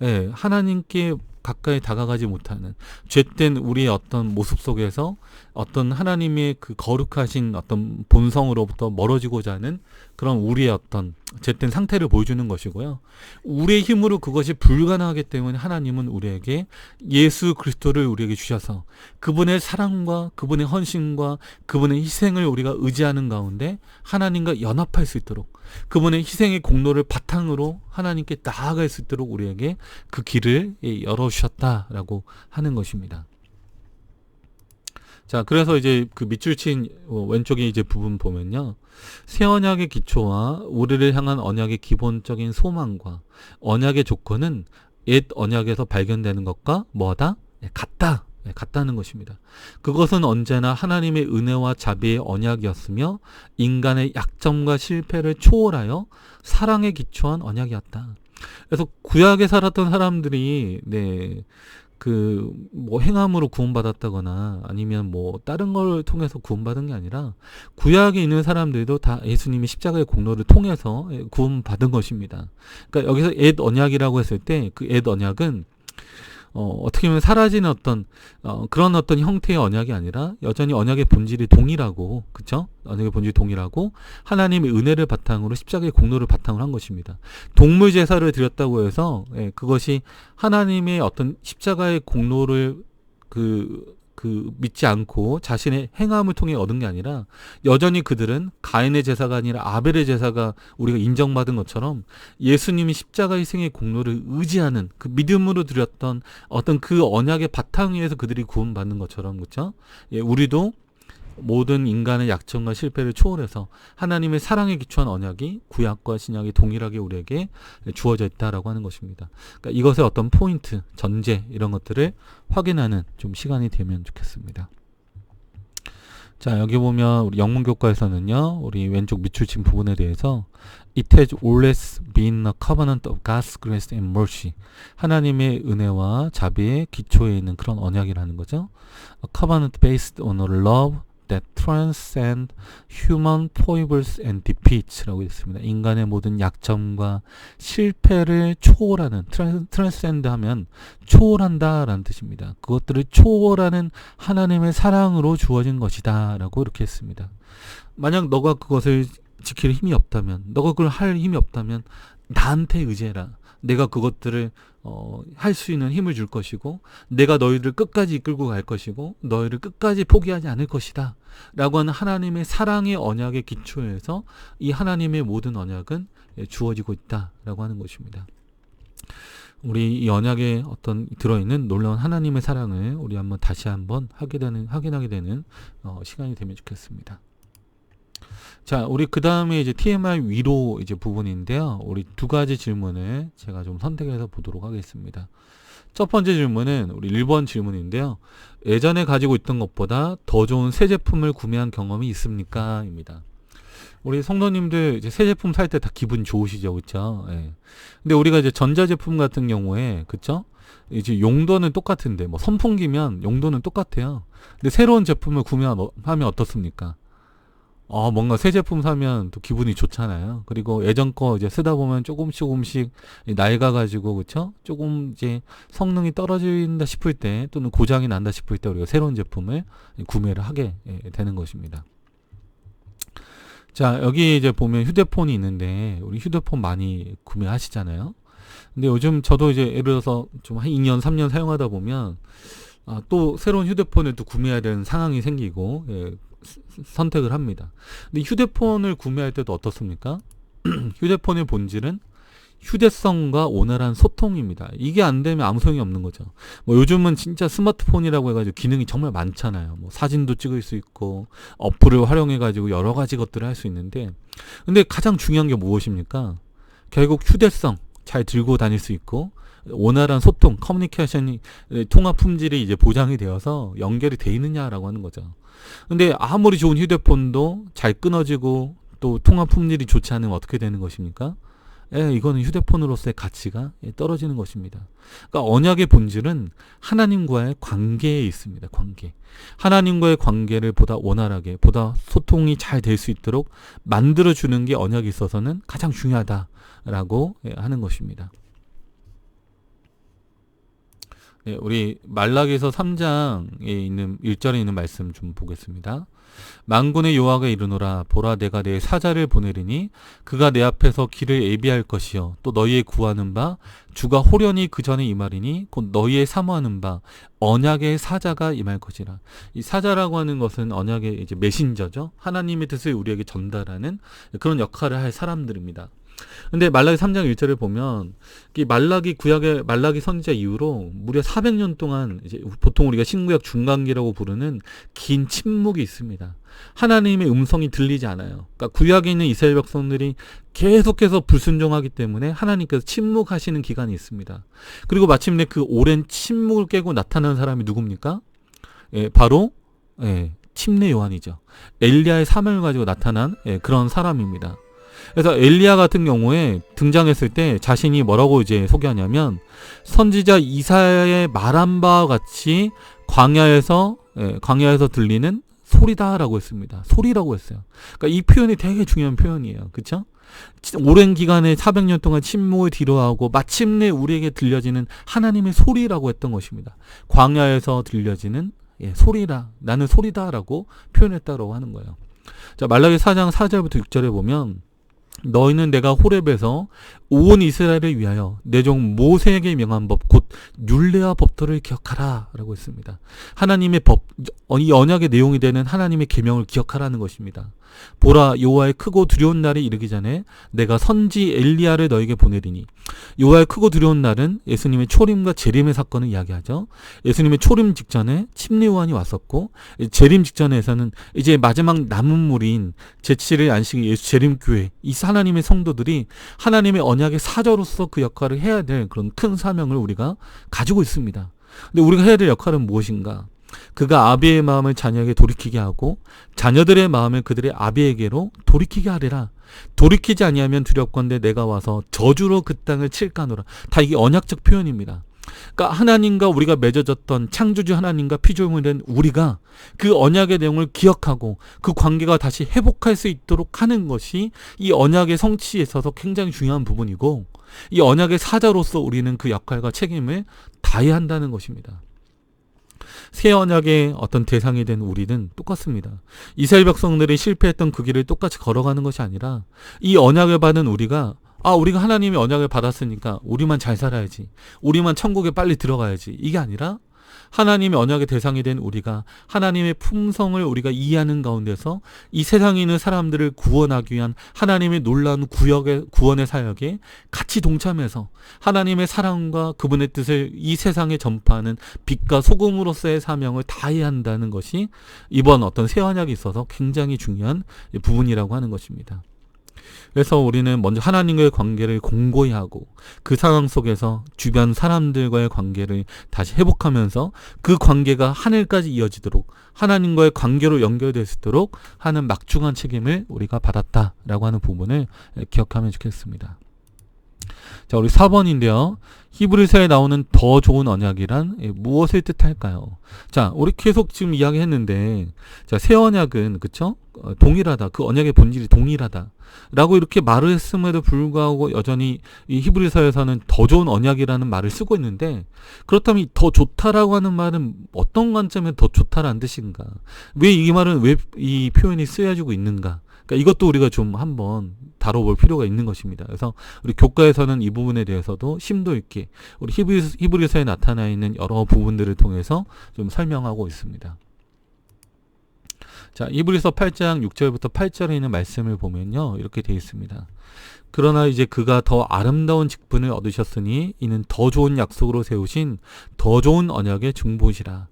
예, 하나님께 가까이 다가가지 못하는 죄된 우리의 어떤 모습 속에서 어떤 하나님의 그 거룩하신 어떤 본성으로부터 멀어지고자 하는 그런 우리의 어떤 죄된 상태를 보여주는 것이고요. 우리의 힘으로 그것이 불가능하기 때문에 하나님은 우리에게 예수 그리스도를 우리에게 주셔서 그분의 사랑과 그분의 헌신과 그분의 희생을 우리가 의지하는 가운데 하나님과 연합할 수 있도록 그분의 희생의 공로를 바탕으로 하나님께 나아갈 수 있도록 우리에게 그 길을 열어주셨다라고 하는 것입니다. 자, 그래서 이제 그 밑줄 친 왼쪽에 이제 부분 보면요. 새 언약의 기초와 우리를 향한 언약의 기본적인 소망과 언약의 조건은 옛 언약에서 발견되는 것과 뭐하다? 같다는 것입니다. 그것은 언제나 하나님의 은혜와 자비의 언약이었으며 인간의 약점과 실패를 초월하여 사랑에 기초한 언약이었다. 그래서 구약에 살았던 사람들이 그 뭐 행함으로 구원받았다거나 아니면 뭐 다른 걸 통해서 구원받은 게 아니라 구약에 있는 사람들도 다 예수님이 십자가의 공로를 통해서 구원받은 것입니다. 그러니까 여기서 옛 언약이라고 했을 때 그 옛 언약은 어떻게 보면 사라지는 어떤 그런 어떤 형태의 언약이 아니라 여전히 언약의 본질이 동일하고, 그렇죠? 언약의 본질이 동일하고 하나님의 은혜를 바탕으로 십자가의 공로를 바탕으로 한 것입니다. 동물 제사를 드렸다고 해서 그것이 하나님의 어떤 십자가의 공로를 그 그 믿지 않고 자신의 행함을 통해 얻은 게 아니라 여전히 그들은 가인의 제사가 아니라 아벨의 제사가 우리가 인정받은 것처럼 예수님이 십자가 희생의 공로를 의지하는 그 믿음으로 드렸던 어떤 그 언약의 바탕 위에서 그들이 구원받는 것처럼, 그렇죠? 예, 우리도 모든 인간의 약점과 실패를 초월해서 하나님의 사랑에 기초한 언약이 구약과 신약이 동일하게 우리에게 주어져 있다라고 하는 것입니다. 그러니까 이것의 어떤 포인트, 전제 이런 것들을 확인하는 좀 시간이 되면 좋겠습니다. 자, 여기 보면 우리 영문교과에서는요, 우리 왼쪽 밑줄친 부분에 대해서 It has always been a covenant of God's grace and mercy. 하나님의 은혜와 자비의 기초에 있는 그런 언약이라는 거죠. A covenant based on a love that transcend human foibles and defeats라고 있습니다. 인간의 모든 약점과 실패를 초월하는, transcend 하면 초월한다라는 뜻입니다. 그것들을 초월하는 하나님의 사랑으로 주어진 것이다 라고 이렇게 했습니다. 만약 너가 그것을 지킬 힘이 없다면, 너가 그걸 할 힘이 없다면 나한테 의지해라. 내가 그것들을 할 수 있는 힘을 줄 것이고, 내가 너희를 끝까지 이끌고 갈 것이고, 너희를 끝까지 포기하지 않을 것이다 라고 하는 하나님의 사랑의 언약의 기초에서 이 하나님의 모든 언약은 주어지고 있다 라고 하는 것입니다. 우리 이 언약에 어떤 들어있는 놀라운 하나님의 사랑을 우리 다시 한번 확인하게 되는 시간이 되면 좋겠습니다. 자, 우리 그 다음에 이제 TMI 위로 이제 부분인데요. 우리 두 가지 질문을 제가 좀 선택해서 보도록 하겠습니다. 첫 번째 질문은 우리 1번 질문인데요. 예전에 가지고 있던 것보다 더 좋은 새 제품을 구매한 경험이 있습니까? 입니다. 우리 성도님들 이제 새 제품 살 때 다 기분 좋으시죠, 그렇죠? 예. 근데 우리가 이제 전자제품 같은 경우에, 그렇죠? 이제 용도는 똑같은데, 뭐 선풍기면 용도는 똑같아요. 근데 새로운 제품을 구매하면 어떻습니까? 뭔가 새 제품 사면 또 기분이 좋잖아요. 그리고 예전 거 이제 쓰다 보면 조금씩 낡아가지고, 그쵸? 조금 이제 성능이 떨어진다 싶을 때, 또는 고장이 난다 싶을 때 우리가 새로운 제품을 구매를 하게 되는 것입니다. 자, 여기 이제 보면 휴대폰이 있는데, 우리 휴대폰 많이 구매하시잖아요. 근데 요즘 저도 이제 예를 들어서 좀 한 2년, 3년 사용하다 보면, 또 새로운 휴대폰을 또 구매해야 되는 상황이 생기고, 선택을 합니다. 근데 휴대폰을 구매할 때도 어떻습니까? 휴대폰의 본질은 휴대성과 원활한 소통입니다. 이게 안 되면 아무 소용이 없는 거죠. 뭐 요즘은 진짜 스마트폰이라고 해가지고 기능이 정말 많잖아요. 뭐 사진도 찍을 수 있고 어플을 활용해가지고 여러 가지 것들을 할 수 있는데, 근데 가장 중요한 게 무엇입니까? 결국 휴대성, 잘 들고 다닐 수 있고 원활한 소통, 커뮤니케이션이, 통합 품질이 이제 보장이 되어서 연결이 돼 있느냐라고 하는 거죠. 근데 아무리 좋은 휴대폰도 잘 끊어지고 또 통합 품질이 좋지 않으면 어떻게 되는 것입니까? 이거는 휴대폰으로서의 가치가 떨어지는 것입니다. 그러니까 언약의 본질은 하나님과의 관계에 있습니다. 관계. 하나님과의 관계를 보다 원활하게, 보다 소통이 잘 될 수 있도록 만들어주는 게 언약에 있어서는 가장 중요하다라고 하는 것입니다. 네, 우리 말라기서 3장에 있는 1절에 있는 말씀 좀 보겠습니다. 만군의 여호와가 이르노라, 보라 내가 내 사자를 보내리니 그가 내 앞에서 길을 예비할 것이요 또 너희의 구하는 바 주가 호련히 그 전에 임하리니 곧 너희의 사모하는 바 언약의 사자가 임할 것이라. 이 사자라고 하는 것은 언약의 이제 메신저죠. 하나님의 뜻을 우리에게 전달하는 그런 역할을 할 사람들입니다. 근데 말라기 3장 1절을 보면 이 구약의 말라기 선지자 이후로 무려 400년 동안 이제 보통 우리가 신구약 중간기라고 부르는 긴 침묵이 있습니다. 하나님의 음성이 들리지 않아요. 그러니까 구약에 있는 이스라엘 백성들이 계속해서 불순종하기 때문에 하나님께서 침묵하시는 기간이 있습니다. 그리고 마침내 그 오랜 침묵을 깨고 나타난 사람이 누굽니까? 바로 침례 요한이죠. 엘리야의 사명을 가지고 나타난 그런 사람입니다. 그래서 엘리야 같은 경우에 등장했을 때 자신이 뭐라고 이제 소개하냐면, 선지자 이사야의 말한 바와 같이 광야에서 들리는 소리다라고 했습니다. 소리라고 했어요. 그러니까 이 표현이 되게 중요한 표현이에요. 그렇죠? 오랜 기간에 400년 동안 침묵을 뒤로하고 마침내 우리에게 들려지는 하나님의 소리라고 했던 것입니다. 광야에서 들려지는 소리라, 나는 소리다라고 표현했다고 하는 거예요. 자, 말라기 4장 4절부터 6절에 보면, 너희는 내가 호렙에서 온 이스라엘을 위하여 내 종 모세에게 명한 법 곧 율례와 법도를 기억하라 라고 했습니다. 하나님의 법, 이 언약의 내용이 되는 하나님의 계명을 기억하라는 것입니다. 보라, 여호와의 크고 두려운 날이 이르기 전에 내가 선지 엘리야를 너에게 보내리니. 여호와의 크고 두려운 날은 예수님의 초림과 재림의 사건을 이야기하죠. 예수님의 초림 직전에 침례요한이 왔었고, 재림 직전에서는 이제 마지막 남은 무리인 제7일 안식일 예수 재림교회, 이 하나님의 성도들이 하나님의 언약의 사저로서 그 역할을 해야 될 그런 큰 사명을 우리가 가지고 있습니다. 근데 우리가 해야 될 역할은 무엇인가? 그가 아비의 마음을 자녀에게 돌이키게 하고 자녀들의 마음을 그들의 아비에게로 돌이키게 하리라. 돌이키지 아니하면 두렵건대 내가 와서 저주로 그 땅을 칠까노라. 다 이게 언약적 표현입니다. 그러니까 하나님과 우리가 맺어졌던 창조주 하나님과 피조물이 된 우리가 그 언약의 내용을 기억하고 그 관계가 다시 회복할 수 있도록 하는 것이 이 언약의 성취에 있어서 굉장히 중요한 부분이고, 이 언약의 사자로서 우리는 그 역할과 책임을 다해야 한다는 것입니다. 새 언약의 어떤 대상이 된 우리는 똑같습니다. 이스라엘 백성들이 실패했던 그 길을 똑같이 걸어가는 것이 아니라, 이 언약을 받은 우리가 우리가 하나님의 언약을 받았으니까 우리만 잘 살아야지, 우리만 천국에 빨리 들어가야지, 이게 아니라 하나님의 언약의 대상이 된 우리가 하나님의 품성을 우리가 이해하는 가운데서 이 세상에 있는 사람들을 구원하기 위한 하나님의 놀라운 구원의 사역에 같이 동참해서 하나님의 사랑과 그분의 뜻을 이 세상에 전파하는 빛과 소금으로서의 사명을 다해야 한다는 것이 이번 어떤 새 언약에 있어서 굉장히 중요한 부분이라고 하는 것입니다. 그래서 우리는 먼저 하나님과의 관계를 공고히 하고 그 상황 속에서 주변 사람들과의 관계를 다시 회복하면서 그 관계가 하늘까지 이어지도록 하나님과의 관계로 연결될 수 있도록 하는 막중한 책임을 우리가 받았다라고 하는 부분을 기억하면 좋겠습니다. 자, 우리 4번인데요. 히브리서에 나오는 더 좋은 언약이란 무엇을 뜻할까요? 자, 우리 계속 지금 이야기했는데, 자, 새 언약은 그쵸? 동일하다. 그 언약의 본질이 동일하다. 라고 이렇게 말을 했음에도 불구하고 여전히 이 히브리서에서는 더 좋은 언약이라는 말을 쓰고 있는데, 그렇다면 더 좋다라고 하는 말은 어떤 관점에서 더 좋다라는 뜻인가? 왜 이 말은 왜 이 표현이 쓰여지고 있는가? 그러니까 이것도 우리가 좀 한번 다뤄볼 필요가 있는 것입니다. 그래서 우리 교과에서는 이 부분에 대해서도 심도 있게 우리 히브리서에 나타나 있는 여러 부분들을 통해서 좀 설명하고 있습니다. 자, 히브리서 8장 6절부터 8절에 있는 말씀을 보면요, 이렇게 되어 있습니다. 그러나 이제 그가 더 아름다운 직분을 얻으셨으니 이는 더 좋은 약속으로 세우신 더 좋은 언약의 중보시라.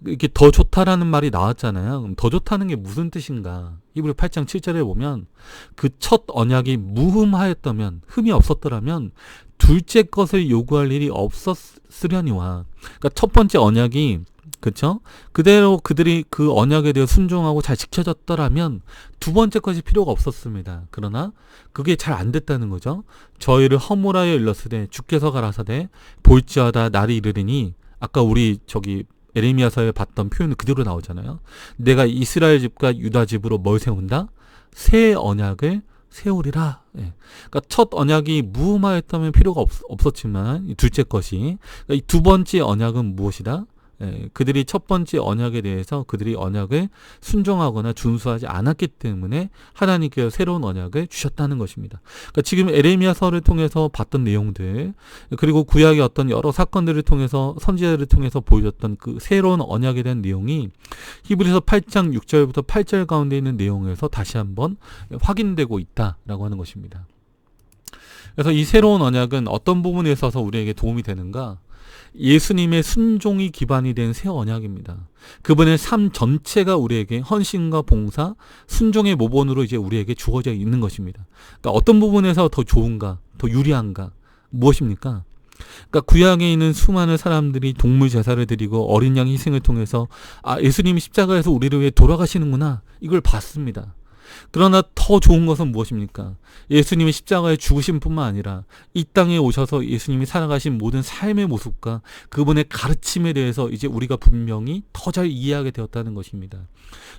이렇게 더 좋다라는 말이 나왔잖아요. 그럼 더 좋다는 게 무슨 뜻인가? 히브리 8장 7절에 보면 그 첫 언약이 무흠하였다면, 흠이 없었더라면 둘째 것을 요구할 일이 없었으려니와. 그러니까 첫 번째 언약이 그쵸? 그대로 그들이 그 언약에 대해 순종하고 잘 지켜졌더라면 두 번째 것이 필요가 없었습니다. 그러나 그게 잘 안 됐다는 거죠. 저희를 허물하여 일렀으되 주께서 가라사대 볼지어다 날이 이르리니, 아까 우리 에레미야서에 봤던 표현은 그대로 나오잖아요. 내가 이스라엘 집과 유다 집으로 뭘 세운다? 새 언약을 세우리라. 예. 그러니까 첫 언약이 무흠하였다면 필요가 없었지만 둘째 것이, 그러니까 이 두 번째 언약은 무엇이다? 그들이 첫 번째 언약에 대해서 그들이 언약을 순종하거나 준수하지 않았기 때문에 하나님께서 새로운 언약을 주셨다는 것입니다. 그러니까 지금 에레미야서를 통해서 봤던 내용들, 그리고 구약의 어떤 여러 사건들을 통해서 선지자들을 통해서 보여줬던 그 새로운 언약에 대한 내용이 히브리서 8장 6절부터 8절 가운데 있는 내용에서 다시 한번 확인되고 있다라고 하는 것입니다. 그래서 이 새로운 언약은 어떤 부분에 있어서 우리에게 도움이 되는가? 예수님의 순종이 기반이 된 새 언약입니다. 그분의 삶 전체가 우리에게 헌신과 봉사, 순종의 모본으로 이제 우리에게 주어져 있는 것입니다. 그러니까 어떤 부분에서 더 좋은가, 더 유리한가, 무엇입니까? 그러니까 구약에 있는 수많은 사람들이 동물 제사를 드리고 어린 양 희생을 통해서 예수님이 십자가에서 우리를 위해 돌아가시는구나, 이걸 봤습니다. 그러나 더 좋은 것은 무엇입니까? 예수님이 십자가에 죽으신 뿐만 아니라 이 땅에 오셔서 예수님이 살아가신 모든 삶의 모습과 그분의 가르침에 대해서 이제 우리가 분명히 더 잘 이해하게 되었다는 것입니다.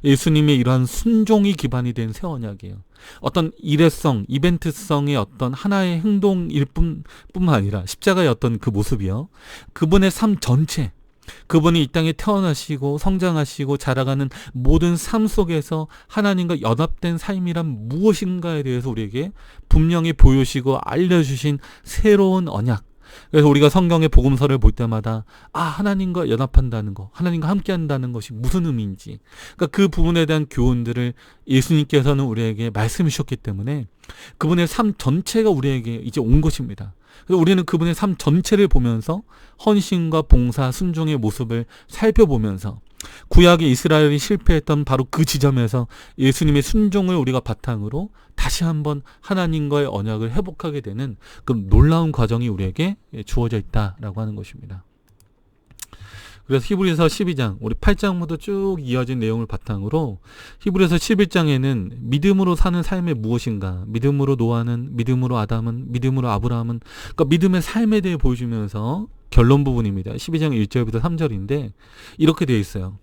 예수님의 이러한 순종이 기반이 된 새 언약이에요. 어떤 일회성, 이벤트성의 어떤 하나의 행동일 뿐만 아니라 십자가의 어떤 그 모습이요, 그분의 삶 전체, 그분이 이 땅에 태어나시고 성장하시고 자라가는 모든 삶 속에서 하나님과 연합된 삶이란 무엇인가에 대해서 우리에게 분명히 보여주시고 알려주신 새로운 언약. 그래서 우리가 성경의 복음서를 볼 때마다 하나님과 연합한다는 거, 하나님과 함께한다는 것이 무슨 의미인지, 그러니까 그 부분에 대한 교훈들을 예수님께서는 우리에게 말씀해 주셨기 때문에 그분의 삶 전체가 우리에게 이제 온 것입니다. 그래서 우리는 그분의 삶 전체를 보면서 헌신과 봉사, 순종의 모습을 살펴보면서 구약의 이스라엘이 실패했던 바로 그 지점에서 예수님의 순종을 우리가 바탕으로 다시 한번 하나님과의 언약을 회복하게 되는 그 놀라운 과정이 우리에게 주어져 있다라고 하는 것입니다. 그래서 히브리서 12장, 우리 8장부터 쭉 이어진 내용을 바탕으로 히브리서 11장에는 믿음으로 사는 삶이 무엇인가, 믿음으로 노아는, 믿음으로 아담은, 믿음으로 아브라함은, 그러니까 믿음의 삶에 대해 보여주면서 결론 부분입니다. 12장 1절부터 3절인데 이렇게 되어 있어요.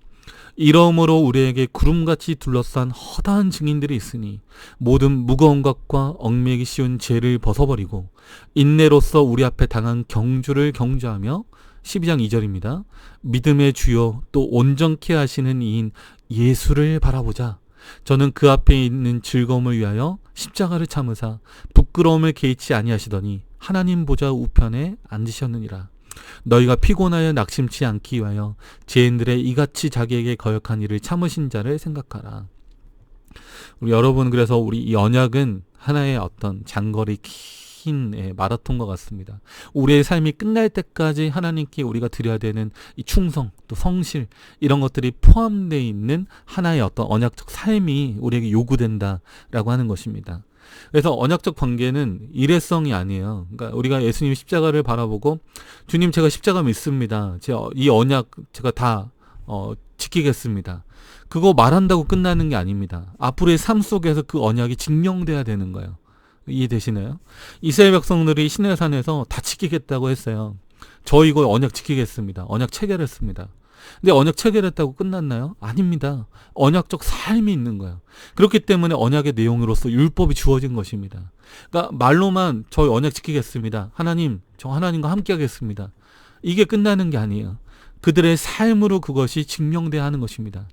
이러므로 우리에게 구름같이 둘러싼 허다한 증인들이 있으니 모든 무거운 것과 얽매기 쉬운 죄를 벗어버리고 인내로서 우리 앞에 당한 경주를 경주하며 12장 2절입니다. 믿음의 주요 또 온전케 하시는 이인 예수를 바라보자. 저는 그 앞에 있는 즐거움을 위하여 십자가를 참으사 부끄러움을 개의치 아니하시더니 하나님 보좌 우편에 앉으셨느니라. 너희가 피곤하여 낙심치 않기 위하여 죄인들의 이같이 자기에게 거역한 일을 참으신 자를 생각하라. 우리 여러분, 그래서 우리 이 언약은 하나의 어떤 장거리 긴 마라톤과 같습니다. 우리의 삶이 끝날 때까지 하나님께 우리가 드려야 되는 이 충성, 또 성실, 이런 것들이 포함되어 있는 하나의 어떤 언약적 삶이 우리에게 요구된다라고 하는 것입니다. 그래서 언약적 관계는 일회성이 아니에요. 그러니까 우리가 예수님 십자가를 바라보고 주님, 제가 십자가 믿습니다. 이 언약 제가 다 지키겠습니다. 그거 말한다고 끝나는 게 아닙니다. 앞으로의 삶 속에서 그 언약이 증명돼야 되는 거예요. 이해되시나요? 이스라엘 백성들이 시내산에서 다 지키겠다고 했어요. 저 이거 언약 지키겠습니다. 언약 체결했습니다. 근데 언약 체결했다고 끝났나요? 아닙니다. 언약적 삶이 있는 거예요. 그렇기 때문에 언약의 내용으로서 율법이 주어진 것입니다. 그러니까 말로만 저희 언약 지키겠습니다. 하나님, 저 하나님과 함께 하겠습니다. 이게 끝나는 게 아니에요. 그들의 삶으로 그것이 증명돼야 하는 것입니다.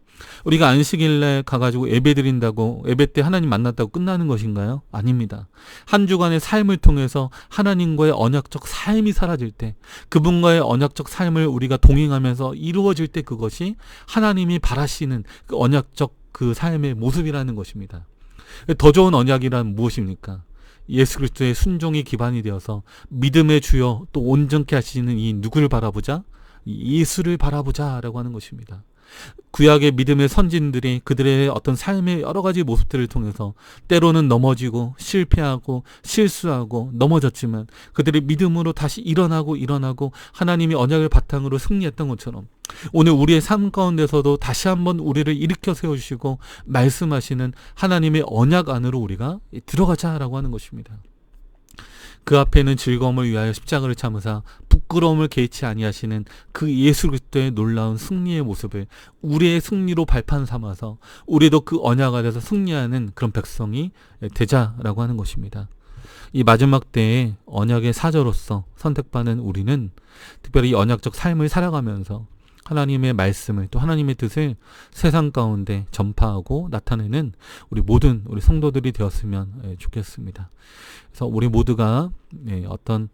우리가 안식일날 가가지고 예배 드린다고, 예배 때 하나님 만났다고 끝나는 것인가요? 아닙니다. 한 주간의 삶을 통해서 하나님과의 언약적 삶이 사라질 때, 그분과의 언약적 삶을 우리가 동행하면서 이루어질 때, 그것이 하나님이 바라시는 그 언약적 그 삶의 모습이라는 것입니다. 더 좋은 언약이란 무엇입니까? 예수 그리스도의 순종이 기반이 되어서 믿음의 주여 또 온전케 하시는 이 누구를 바라보자? 예수를 바라보자 라고 하는 것입니다. 구약의 믿음의 선진들이 그들의 어떤 삶의 여러 가지 모습들을 통해서 때로는 넘어지고 실패하고 실수하고 넘어졌지만 그들의 믿음으로 다시 일어나고 하나님이 언약을 바탕으로 승리했던 것처럼 오늘 우리의 삶 가운데서도 다시 한번 우리를 일으켜 세워주시고 말씀하시는 하나님의 언약 안으로 우리가 들어가자라고 하는 것입니다. 그 앞에는 즐거움을 위하여 십자가를 참으사 부끄러움을 개의치 아니하시는 그 예수 그리스도의 놀라운 승리의 모습을 우리의 승리로 발판 삼아서 우리도 그 언약 안에서 승리하는 그런 백성이 되자라고 하는 것입니다. 이 마지막 때에 언약의 사저로서 선택받는 우리는 특별히 이 언약적 삶을 살아가면서 하나님의 말씀을 또 하나님의 뜻을 세상 가운데 전파하고 나타내는 우리 성도들이 되었으면 좋겠습니다. 그래서 우리 모두가 어떤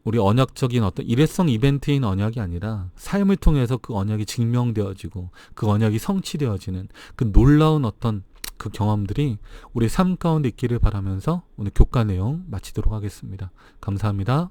우리 언약적인 어떤 일회성 이벤트인 언약이 아니라 삶을 통해서 그 언약이 증명되어지고 그 언약이 성취되어지는 그 놀라운 어떤 그 경험들이 우리 삶 가운데 있기를 바라면서 오늘 교과 내용 마치도록 하겠습니다. 감사합니다.